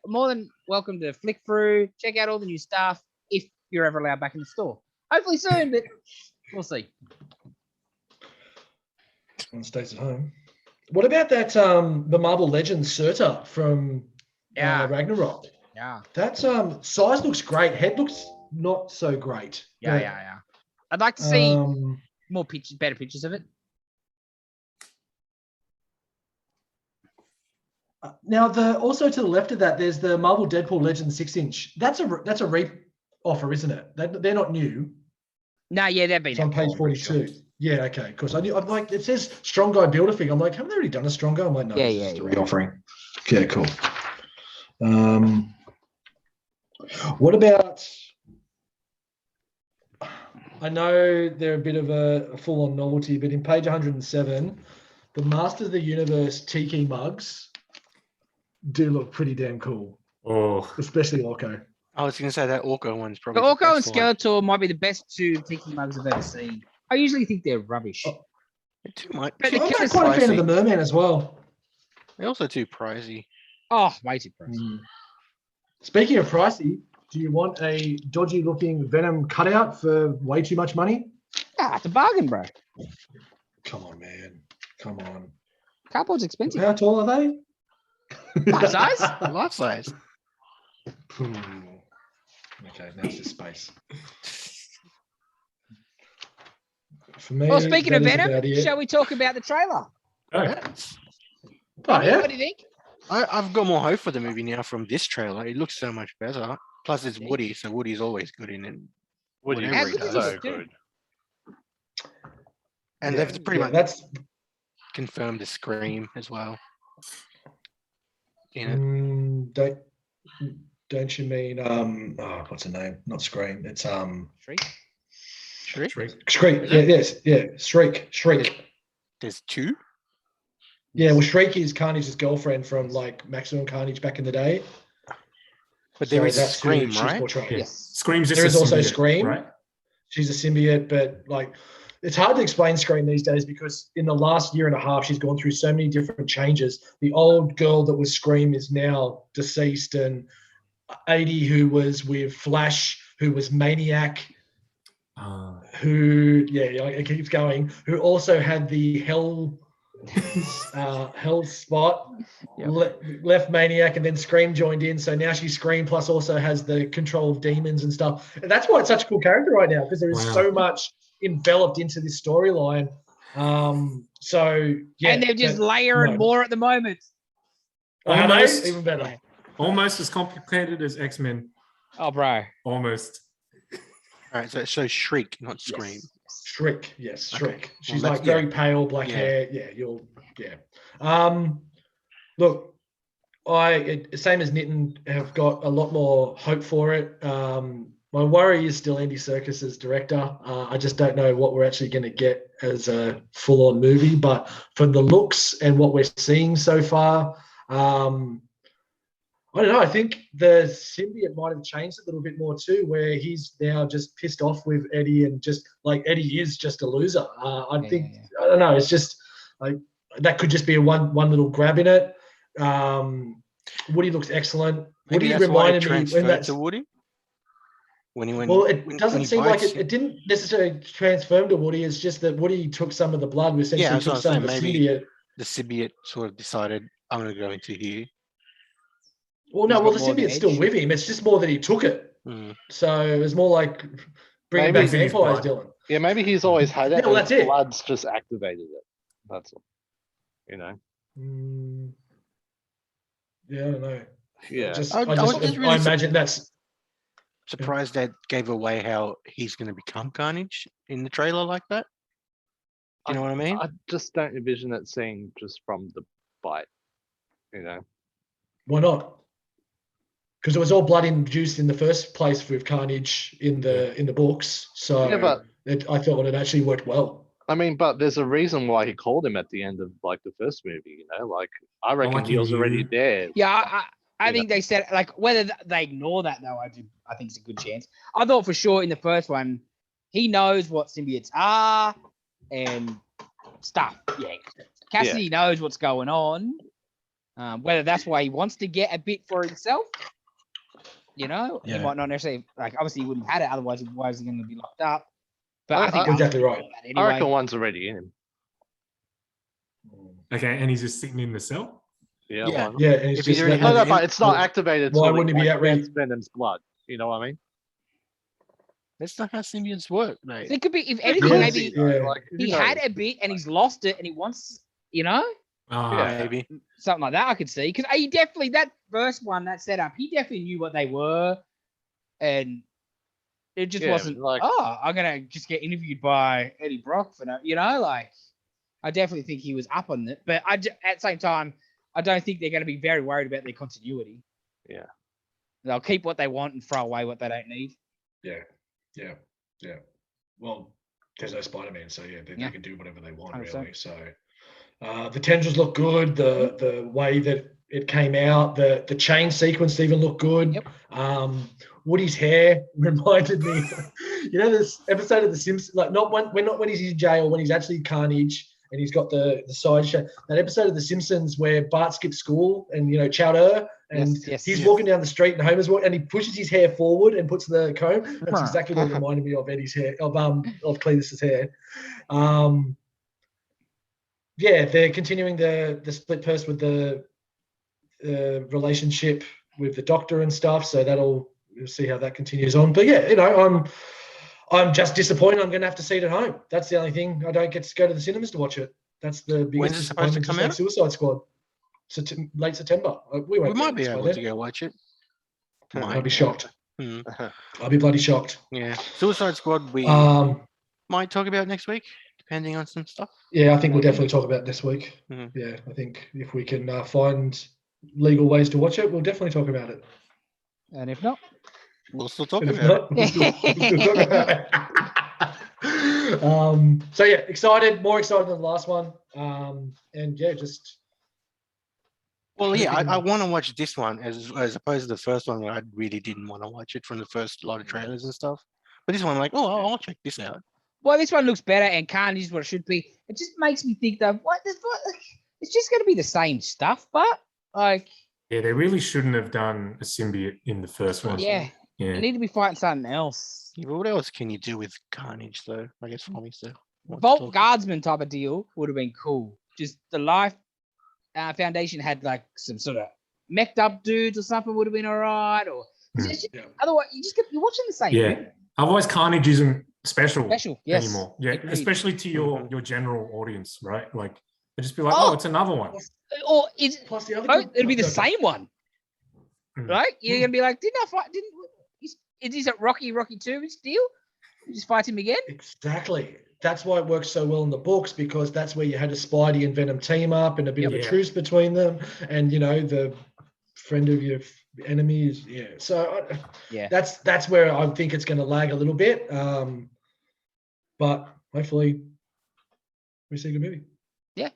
More than welcome to flick through, check out all the new stuff if you're ever allowed back in the store. Hopefully soon, but we'll see. One stays at home. What about that? The Marvel Legends Surtur from Ragnarok. Yeah. That size looks great. Head looks not so great. Yeah. I'd like to see Um, more pictures, better pictures of it. Now, also to the left of that, there's the Marvel Deadpool Legends 6-inch. That's a re-offer, isn't it? They're not new. No, yeah, they've been It's on out page before, I'm pretty 42. sure. Yeah, okay. Of course, I'm like, it says Strong Guy Builder Fig. I'm like, haven't they already done a Strong Guy? I'm like, no, Yeah, it's yeah, just a yeah. re-offering. Yeah, cool. What about? I know they're a bit of a full-on novelty, but in page 107, the Masters of the Universe tiki mugs do look pretty damn cool, Oh, especially Orko. I was going to say that Orko one's The probably the Orko and best one. Skeletor might be the best two tiki mugs I've ever seen. I usually think they're rubbish. Oh. They're too much. But I'm the quite a fan of the Merman as well. They're also too pricey. Oh, way too pricey. Speaking of pricey, do you want a dodgy-looking Venom cutout for way too much money? Ah, it's a bargain, bro. Come on, man. Come on. Cardboard's expensive. How tall are they? Life size? Life size. Okay, now it's just space. For me, Well, speaking of that is Venom, about it. shall we talk about the trailer? Yes. Oh, yeah? What do you think? I've got more hope for the movie now from this trailer. It looks so much better. Plus, it's Woody, so Woody's always good in it. Woody Whatever is he does. so Yeah. good. And Yeah, they've pretty much that's confirmed the Scream as well. In it. don't you mean what's the name? Not Scream. It's Shriek? Shriek? Shriek. Is Yeah, it? yes, yeah. Shriek. There's two. Yeah, well, Shriek is Carnage's girlfriend from like Maximum Carnage back in the day. But there So is a that's who Scream, she's right? portraying. Yes. Scream's just There a is also symbiote, Scream. right? She's a symbiote, but like it's hard to explain Scream these days because in the last year and a half, she's gone through so many different changes. The old girl that was Scream is now deceased, and 80, who was with Flash, who was Maniac, who it keeps going, who also had the hell spot. Yep. Left Maniac, and then Scream joined in. So now she's Scream plus also has the control of demons and stuff. And that's why it's such a cool character right now, because there is so much enveloped into this storyline. So yeah, And they're just layering more at the moment. Almost, even better. Almost as complicated as X-Men. Oh, bro. Almost. All right, so Shriek, not Scream. Yes. Shriek, yes, Shriek. Okay. She's Well, like very pale, black hair. Look, same as Nitin, have got a lot more hope for it. My worry is still Andy Serkis as director. I just don't know what we're actually going to get as a full-on movie, but from the looks and what we're seeing so far, I don't know. I think the symbiote might have changed a little bit more too, where he's now just pissed off with Eddie and just like Eddie is just a loser. I think I don't know. It's just like that could just be a one little grab in it. Woody looks excellent. Maybe Woody that's why it reminded me when transferred that's to Woody. When well, it when doesn't he seem like bites it didn't necessarily transform to Woody. It's just that Woody took some of the blood, essentially Yeah, that's took what I'm some of the saying. Maybe symbiote. the symbiote sort of decided I'm going to go into here. Well, He's no, well got the more of an symbiote's still edge. with him. It's just more that he took it. Mm. So it was more like bringing Maybe back in his vampires, blood. Dylan. Yeah, maybe he's always had it. Yeah, well, and that's it. Blood's just activated it. That's all. You know. Yeah, I don't know. Yeah. I imagine that's Surprised that gave away how he's going to become Carnage in the trailer like that. Do you know what I mean? I just don't envision it seeing just from the bite. You know. why not? Because it was all blood induced in the first place with Carnage in the books. So Yeah, but I thought it actually worked well. I mean, but there's a reason why he called him at the end of like the first movie. You know, like I reckon like he he was already knew. there. Yeah, I think they said like whether they ignore that though. I think it's a good chance. I thought for sure in the first one, he knows what symbiotes are and stuff. Yeah, Cassidy knows what's going on. Whether that's why he wants to get a bit for himself, he might not necessarily like. Obviously, he wouldn't have had it otherwise. Why is he going to be locked up? But I think exactly right. Anyway. I reckon one's already in. Okay, and he's just sitting in the cell. Yeah. Yeah. Why not? Yeah, and it's If he's just already No, had no, it but it's not activated. Why till wouldn't he be at gets Venom's blood? You know what I mean? That's not how symbiotes work, mate. So it could be if It anything, could maybe be, though, like, who he had knows? a bit and he's lost it and he wants, Yeah. Maybe. something like that. I could see because he definitely that first one that setup. He definitely knew what they were, and it just Yeah, wasn't like- I'm gonna just get interviewed by Eddie Brock for like I definitely think he was up on it, but at the same time I don't think they're going to be very worried about their continuity. Yeah. They'll keep what they want and throw away what they don't need. Yeah. Well, there's no Spider-Man, so they can do whatever they want, 100%. really. So the tendrils look good. The way that it came out, the chain sequence even looked good. Yep. Woody's hair reminded me, this episode of The Simpsons, like not when he's in jail, when he's actually Carnage and he's got the side shot. That episode of The Simpsons where Bart skips school and Chowder and he's walking down the street and Homer's walking and he pushes his hair forward and puts the comb. That's exactly what it reminded me of Eddie's hair, of Cletus's hair. They're continuing the split purse with the relationship with the Doctor and stuff. So we'll see how that continues on. But I'm just disappointed. I'm going to have to see it at home. That's the only thing. I don't get to go to the cinemas to watch it. That's the biggest When's it supposed to disappointment. come Just like out? Suicide Squad. Late September. We might be able to go watch it. I'll be shocked. Hmm. I'll be bloody shocked. Yeah. Suicide Squad we might talk about next week, depending on some stuff. Yeah, I think we'll definitely talk about it this week. Mhm. Yeah, I think if we can find legal ways to watch it, we'll definitely talk about it. And if not, We'll still talk And if about not, we'll still talk about it. So yeah, excited, more excited than the last one. And yeah, just. Well, yeah, I want to watch this one as opposed to the first one where I really didn't want to watch it from the first lot of trailers and stuff. But this one, I'm like, I'll check this out. well, this one looks better and Carnage is what it should be. It just makes me think though, it's just going to be the same stuff, but like. Yeah, they really shouldn't have done a symbiote in the first one. Yeah. Yeah. They need to be fighting something else. Yeah, but what else can you do with Carnage, though? I guess for me, so. Vault Guardsman type of deal would have been cool. Just the Life Foundation had like some sort of mech'd up dudes or something would have been all right. Or otherwise, you're watching the same. Yeah. Movie. Otherwise, Carnage isn't special yes. anymore. Yeah, Agreed. especially to your general audience, right? Like they just be like, oh, it's another one. Or Plus the other it'll be the same one, right? You're gonna be like, is it Rocky 2 deal? You just fight him again? Exactly. That's why it works so well in the books, because that's where you had a Spidey and Venom team up and a bit of a truce between them, and the friend of your enemy is So that's where I think it's going to lag a little bit, but hopefully we see a good movie. Yeah.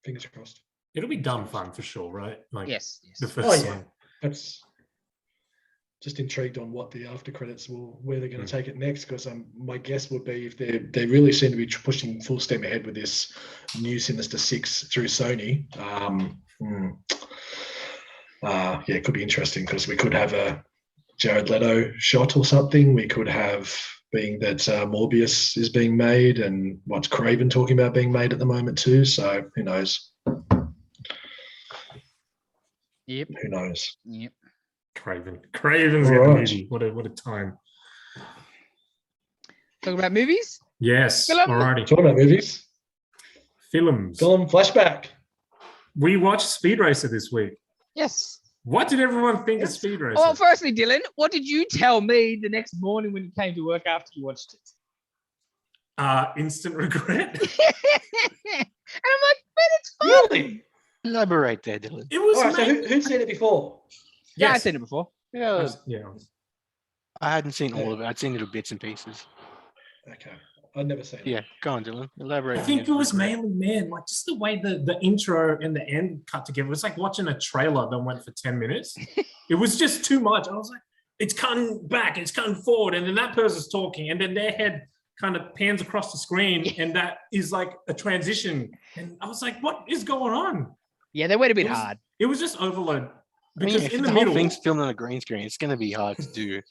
Fingers crossed. It'll be dumb fun for sure, right? Like Yes. the Yes. first yeah. one. That's just intrigued on what the after credits where they're going to take it next. Because my guess would be if they really seem to be pushing full steam ahead with this new Sinister Six through Sony. Yeah, it could be interesting because we could have a Jared Leto shot or something. We could have being that Morbius is being made, and what's Craven talking about being made at the moment too. So who knows? Yep. Who knows? Yep. Craven's All in the right. movie. What a time. Talk about movies. Yes. Film. Alrighty. Talking about movies, Films. film Flashback. We watched Speed Racer this week. Yes. What did everyone think of Speed Racer? Well, firstly, Dylan, what did you tell me the next morning when you came to work after you watched it? Instant regret. And I'm like, man, it's fun. Really? Elaborate there, Dylan. It was All right. So made- who'd seen it before? Yeah, I've Yes. seen it before. Yeah, Yeah. I hadn't seen all of it. I'd seen little bits and pieces. Okay, I'd never seen it. Yeah, go on, Dylan. Elaborate. I on think it your was regret. mainly, man, like just the way the intro and the end cut together. It was like watching a trailer that went for 10 minutes. It was just too much. I was like, it's cutting back, it's cutting forward, and then that person's talking, and then their head kind of pans across the screen, and that is like a transition. And I was like, what is going on? Yeah, they went a bit It was- hard. It was just overload. I mean, Because if in the the whole middle, thing's filmed on a green screen, it's going to be hard to do.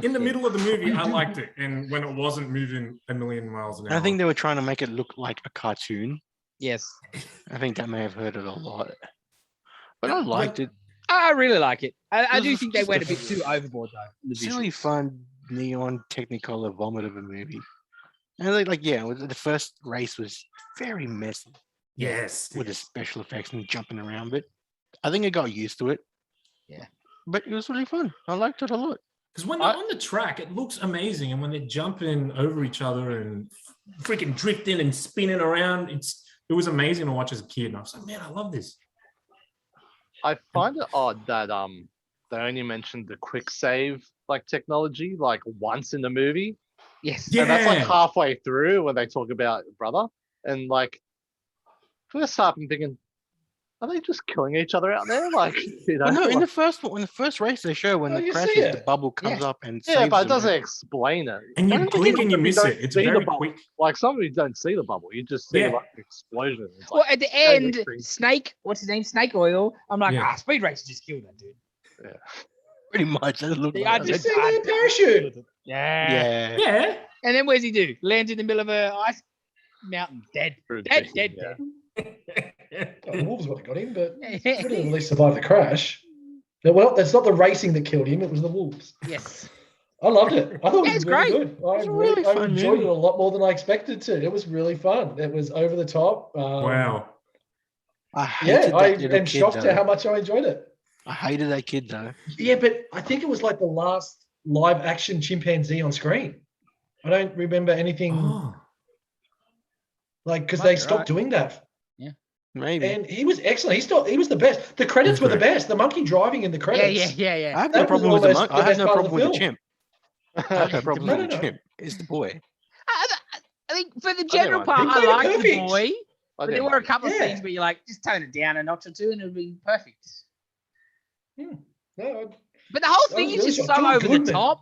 in the middle of the movie, I liked it. And when it wasn't moving a million miles an hour. I think they were trying to make it look like a cartoon. Yes. I think that may have hurt it a lot. But I liked it. I really like it. I This do is think they just went a- a bit too overboard, though. in the Silly, visuals. fun, neon, technicolor vomit of a movie. And the first race was very messy yes. with the special effects and jumping around, but I think I got used to it. Yeah. But it was really fun. I liked it a lot. Because when they're on the track, it looks amazing. And when they're jumping over each other and freaking drifting and spinning around, it was amazing to watch as a kid. And I was like, man, I love this. I find it odd that they only mentioned the quick save like technology like once in the movie. Yes. Yeah. And that's like halfway through when they talk about brother. And like first half I'm thinking, are they just killing each other out there? Like, you know, Well, no, in like- the first race they show when Oh, the you see crashes, the it. bubble comes Yeah. up and yeah, saves but it them. doesn't explain it. And Why you don't they blink get and you them miss don't it. It's see the very bubble? quick. Like some of you don't see the bubble. You just see Yeah. like the explosion. It's Well, like, at the Snake end, victory. Snake, what's his name? Snake Oil. I'm like, Yeah. Speed Racer just killed that dude. Pretty much. That looked Yeah, I like Did you just- see that parachute? Yeah. yeah. Yeah. And then what does he do? Lands in the middle of a ice mountain. Dead. Dead, dead, Yeah. dead. Oh, the Wolves would have got him, but he would have at yes. least survived the crash. No, well, that's not the racing that killed him. It was the Wolves. I loved it. I thought Yeah, it it's was really great. good. I It's a really I fun enjoyed movie. it a lot more than I expected to. It was really fun. It was over the top. Wow. I hated Yeah, I that little am kid shocked at though. how much I enjoyed it. I hated that kid though. Yeah, but I think it was like the last live action chimpanzee on screen. I don't remember anything Oh. like because Might they be stopped right. doing that. Maybe. And he was excellent. He was the best. The credits He's were the great. best. The monkey driving in the Yeah, credits. yeah. I have that no was problem with the almost monk. the I have best no part of problem the with the film. chimp. I have no problem No, with the no. chimp. It's the boy. I think for the general like part, him. He I played it like the perfect. boy. I But didn't there were a like it. couple of Yeah. scenes where you're like, just tone it down a notch or two and it'll be perfect. No, But the whole I thing was is really just shocked. so John over Goodman. the top.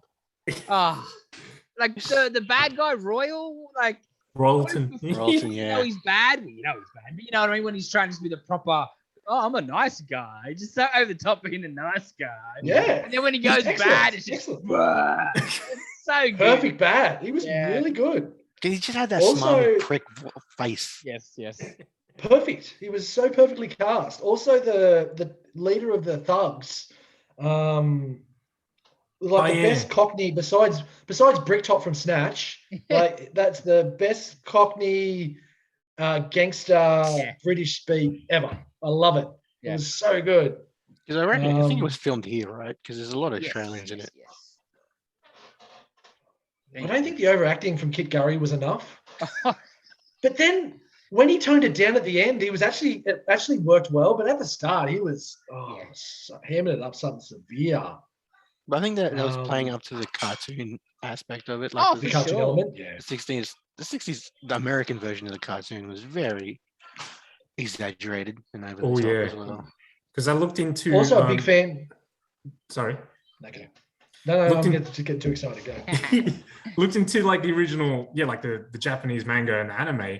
Like the bad guy Royal, like Royalton. Royalton, you yeah. know he's bad. Well, you know he's bad, but you know what I mean. When he's trying to be the proper, oh, I'm a nice guy, just so over the top being a nice guy. Yeah. And then when he He's goes excellent. bad, it's just Excellent. it's so good. Perfect bad. He was Yeah. really good. He just had that Also- smart little prick face. Yes. Perfect. He was so perfectly cast. Also, the leader of the thugs, like Oh, the yeah. best Cockney besides Bricktop from Snatch. Like that's the best Cockney gangster Yeah. British speak ever. I love it. Yeah. It was so good. Because I reckon, I think it Um, was filmed here, right? Because there's a lot of Yes, Australians in yes, it. I don't think the overacting from Kit Gurry was enough. yes. But then when he toned it down at the end, it actually worked well. But at the start, he was hamming it up something severe. But I think that was playing Um, up to the cartoon aspect of it. Oh, The For cartoon sure. element, yeah. the 60s, the American version of the cartoon was very exaggerated and over Oh, the top yeah. as well. Because I looked into. Also a big fan. Sorry. Okay. No, Looked I'm in- getting too excited. Go. Looked into like the original, like the Japanese manga and anime.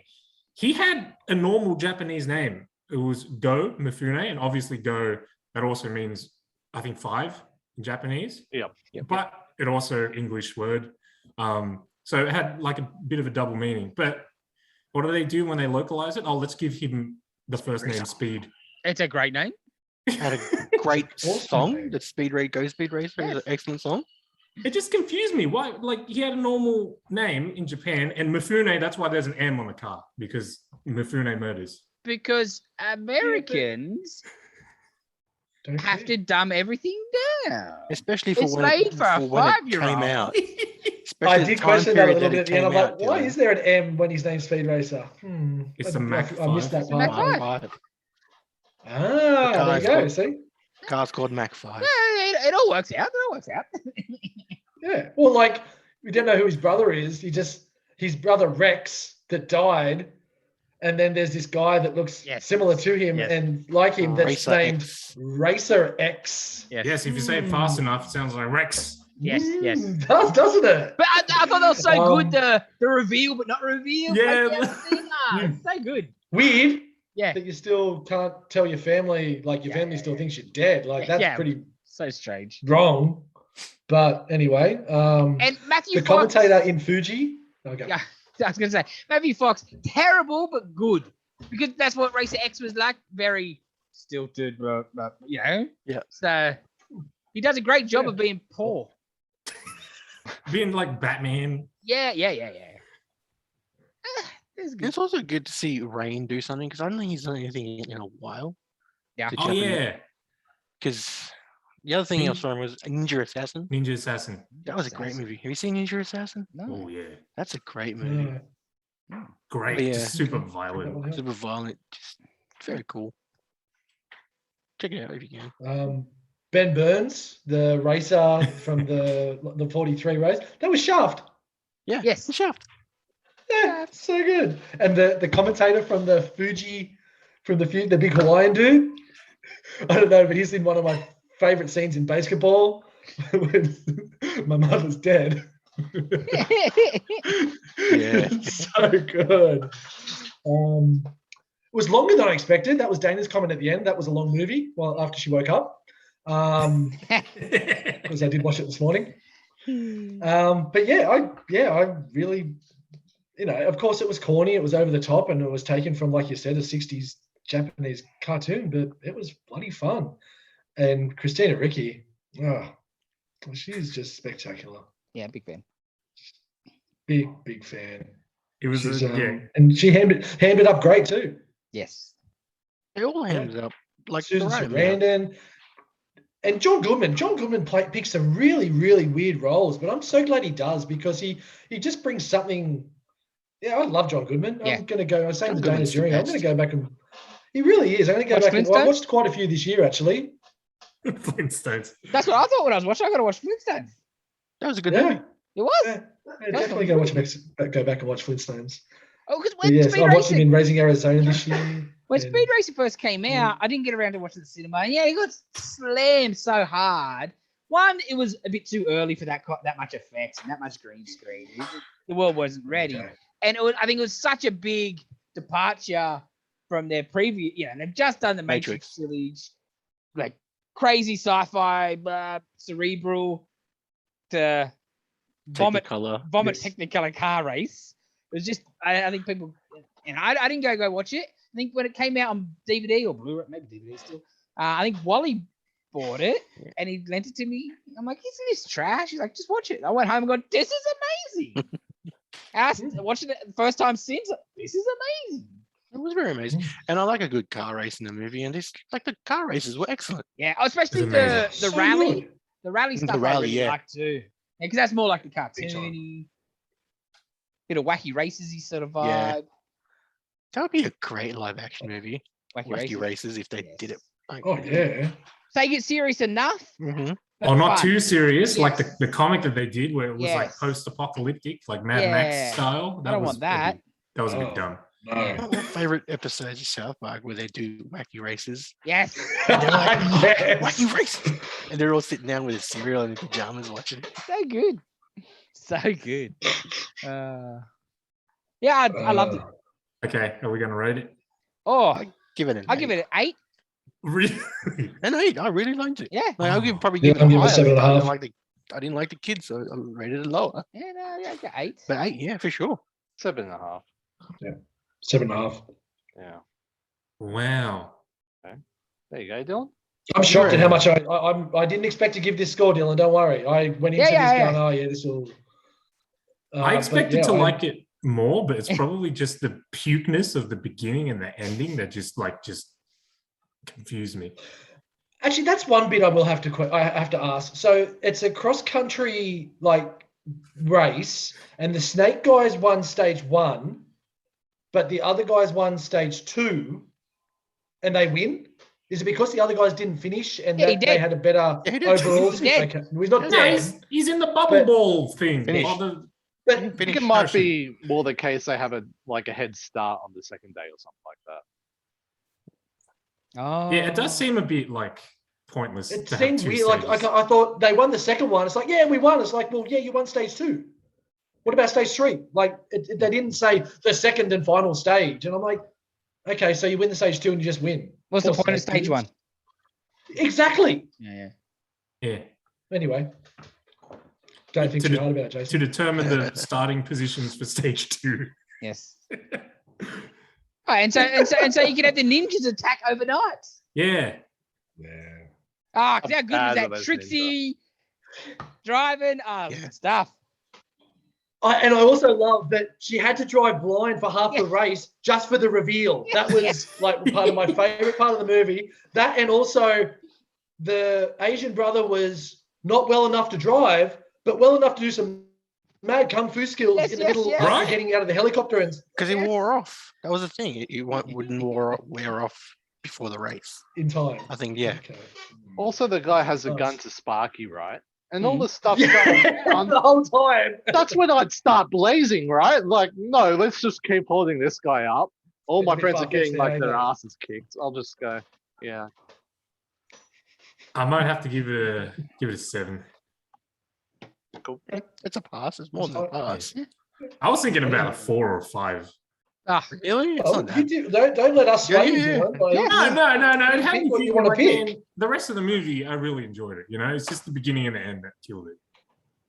He had a normal Japanese name. It was Go Mifune, and obviously Go, that also means, I think, 5 in Japanese. Yep. But it also English word. So it had like a bit of a double meaning. But what do they do when they localize it? Oh, let's give him the first name Speed. It's a great name. Had a great Awesome song. name. That Speed Racer is an excellent song. It just confused me. Why? Like he had a normal name in Japan, and Mifune. That's why there's an M on the car, because Mifune murders. Because Americans Don't have care. to dumb everything down. Especially for It's when made it, for a when it came 5-year-old. out. I Especially the did time question that a period little bit it at the end. I'm came like, out, why Dylan. is there an M when his name's Speed Racer? It's the Mach I missed 5. that part. Mach 5. Ah, there you go. See? Car's called Mach 5. Yeah, it all works out. It all works out. Yeah. Well, like, we don't know who his brother is. His brother Rex that died. And then there's this guy that looks Yes. similar to him Yes. and like him that's Racer named X. Racer X. Yes, if you say it fast enough, it sounds like Rex. Yes, yes. Doesn't it? But I thought that was so good, the reveal, but not reveal. Yeah. It's so good. Weird Yeah, that you still can't tell your family, like your family still thinks you're dead. Like that's Yeah. pretty so strange. wrong. But anyway, And Matthew the Fox, commentator in Fuji. Okay. Yeah, I was going to say, Matthew Fox, terrible but good. Because that's what Racer X was like. Very stilted, but Yeah. So he does a great job Yeah. of being poor. Being like Batman. Yeah. It's good. It's also good to see Rain do something because I don't think he's done anything in a while. Yeah. Oh yeah, Because the other thing I saw him was Ninja Assassin. Ninja Assassin. That was a great movie. Have you seen Ninja Assassin? No. Oh yeah, That's a great movie. great. Yeah. Just super violent. Super violent. Just very cool. Check it out if you can. Ben Burns, the racer from the 43 race, that was Shaft. Yeah. Yes. The Shaft. Yeah, so good. And the commentator from the Fuji, the big Hawaiian dude. I don't know, but he's in one of my favorite scenes in basketball when my mother's dead. Yeah. So good. It was longer than I expected. That was Dana's comment at the end. That was a long movie. Well, after she woke up, because I did watch it this morning. But I really, of course it was corny. It was over the top, and it was taken from, like you said, a '60s Japanese cartoon. But it was bloody fun. And Christina Ricci, she's just spectacular. Yeah, big fan. Big fan. It was She's, yeah. and she hammed it up great too. Yes. They all hands up. Like Susan the right amount. Sarandon and John Goodman. John Goodman picks some really, really weird roles, but I'm so glad he does because he just brings something. Yeah, I love John Goodman. Yeah. I'm going to go. I was saying John to Dana Goodman's the during. I'm going to best. go back and. He really is. I'm going to go Watch back and. I Flintstones? watched quite a few this year actually. Flintstones. That's what I thought when I was watching. I got to watch Flintstones. That was a good Yeah, movie. It was. yeah. Definitely go back and watch Flintstones. Oh, because But when yes, Speed I watched him Racer, in Raising Arizona this year. when and- Speed Racer first came out, I didn't get around to watching the cinema. And yeah, he got slammed so hard. One, it was a bit too early for that much effects and that much green screen. The world wasn't ready. Okay. And I think it was such a big departure from their previous, and they've just done the Matrix series, like crazy sci-fi, cerebral, to vomit Technicolor car race. It was just, I think people, and I didn't go watch it. I think when it came out on DVD or Blu-ray, maybe DVD still, I think Wally bought it and he lent it to me. I'm like, isn't this trash? He's like, just watch it. I went home and go, this is amazing. I watched it the first time since. This is amazing. It was very amazing. And I like a good car race in the movie. And this, like the car races were excellent. Yeah, especially It's the amazing. So rally. good. The rally The stuff I rally, really yeah. like too. Because that's more like the Big time. cartoony, bit of wacky races-y sort of vibe. Yeah. That would be a great live action movie. Wacky Wacky races. races if they Yes. did it. Like, Oh yeah. Take it serious enough. Mm-hmm. but Oh, not fun. too serious. Like Yes. the comic that they did, where it was like Yes. post-apocalyptic, like Mad Yeah. Max style. I don't was want that. That was a bit Oh. dumb. No. My favorite episodes of South Park where they do wacky races. Yes. And they're like, Yes. wacky races. And they're all sitting down with a cereal and pajamas watching. So good. So good. Yeah, I loved it. Okay, are we gonna rate it? Oh, Give it an I'll give it an 8. Really? an 8. I really liked it. Yeah. Like, I'll probably Yeah, give it I'll a give it higher. 7.5. I didn't like the kids, so I rated it lower. Yeah, no, yeah, I got 8. But 8, yeah, for sure. 7.5. 7.5. Yeah. Wow. There you go, Dylan. I'm shocked at how much I didn't expect to give this score, Dylan. Don't worry. I went into this going, oh yeah, this will. I expected to like it more, but it's probably just the pukeness of the beginning and the ending that just confused me. Actually, that's one bit I will have to I have to ask. So it's a cross country race, and the snake guys won stage 1, but the other guys won stage 2, and they win. Is it because the other guys didn't finish and they had a better overall? He's dead. Okay. He's not dead. He's in the bubble ball thing. Finish. But I think it might be more the case they have a head start on the second day or something like that. Oh. Yeah, it does seem a bit pointless. it to have seemed two weird. stages. I thought they won the second one. It's like, yeah, we won. It's like, well, yeah, you won stage 2. What about stage 3? They didn't say the second and final stage. And I'm like, okay, so you win the stage 2 and you just win. What's the point of stage 1? Exactly. Yeah. Anyway, don't think too hard about it, Jason. To determine the starting positions for stage 2. Yes. Oh, and so you can have the ninjas attack overnight. Yeah. Ah, how good is bad that? are those Trixie driving. Good stuff. And I also love that she had to drive blind for half the race just for the reveal. That was part of my favorite part of the movie. That, and also the Asian brother was not well enough to drive, but well enough to do some mad kung fu skills in the middle of getting out of the helicopter. And because it wore off. That was the thing. It wouldn't wear off before the race. In time. I think, yeah. Okay. Also, the guy has a gun to Sparky, right? And all the stuff going on the whole time. That's when I'd start blazing, right? Like, no, let's just keep holding this guy up. All my friends are getting their asses kicked. I'll just go, yeah. I might have to give it a 7. Cool. It's a pass. It's more than a pass. I was thinking about a 4 or 5. Really? It's not that. Don't let us sway you. No. It had me what you thinking, want to pick. the rest of the movie, I really enjoyed it. It's just the beginning and the end that killed it.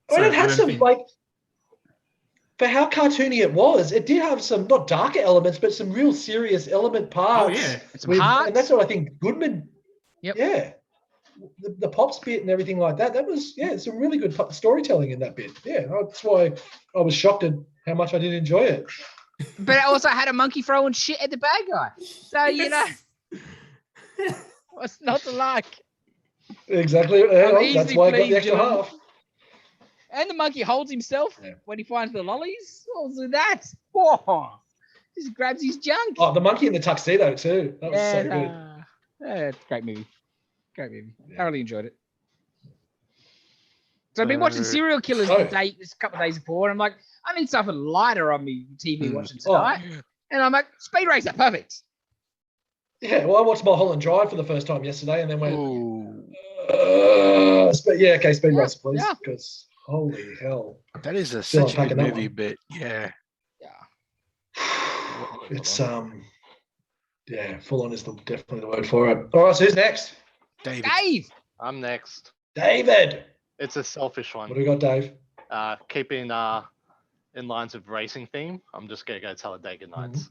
It had some for how cartoony it was, it did have some not darker elements, but some real serious element parts. Oh yeah, and that's what I think Goodman. Yep. Yeah. The pops bit and everything like that. That was some really good storytelling in that bit. Yeah, that's why I was shocked at how much I did enjoy it. But it also had a monkey throwing shit at the bad guy. So what's not to like? Exactly. That's why I got the extra half. And the monkey holds himself when he finds the lollies. What was with that? Oh, just grabs his junk. Oh, the monkey in the tuxedo too. That was so good. Yeah, great movie. Great movie. I really enjoyed it. So I've been watching Serial Killers a couple of days before, and I'm like, I need something lighter on me TV watching tonight. And I'm like, Speed Racer, perfect. Yeah, well, I watched Mulholland Drive for the first time yesterday, and then went, Speed Racer, please, because holy hell. That is such a good movie, but it's full on is definitely the word for it. All right, so who's next? Dave. I'm next. David. It's a selfish one. What do we got, Dave? Keeping in lines of racing theme, I'm just gonna go Talladega Nights.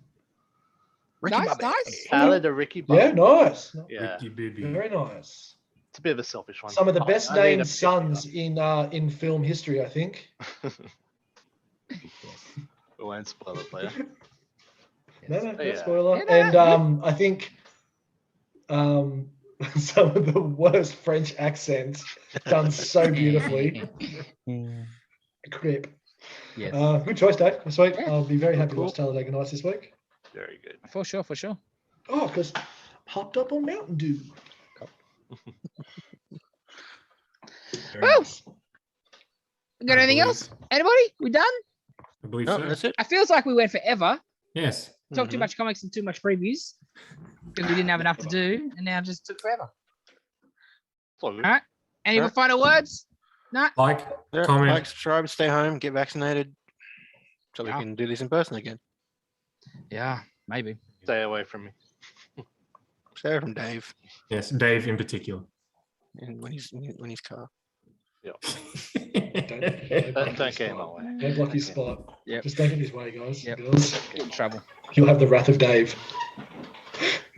Nice. Talladega Ricky Bobby. Yeah, nice. Yeah, Ricky Bobby. Very nice. It's a bit of a selfish one. Some of the best I need named a sons in film history, I think. We won't spoil it later. No spoiler. And I think some of the worst French accents done so beautifully. Crip. Yes. Good choice, Dave. This week. I'll be very happy to watch Talladega Nights this week. Very good. For sure. Oh, because popped up on Mountain Dew. Well, got anything else? Anybody? We done? I believe No, so. that's it. It feels like we went forever. Yes. Talked too Mhm. much comics and too much previews because we didn't have enough to do, and now it just took forever. It's all good. All right. Any Alright. final words? No. Like, Yeah, comment. like, subscribe, stay home, get vaccinated, so we Yeah. can do this in person again. Yeah, maybe. Stay away from me. Stay away from Dave Yes, Dave in particular. and when he's car. Don't get in my way. Don't block his spot. Yep. Just don't get in his way, guys. Yep. Girls. Get in trouble. You'll have the wrath of Dave.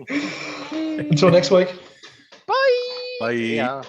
Until next week. Bye. Bye. Yeah.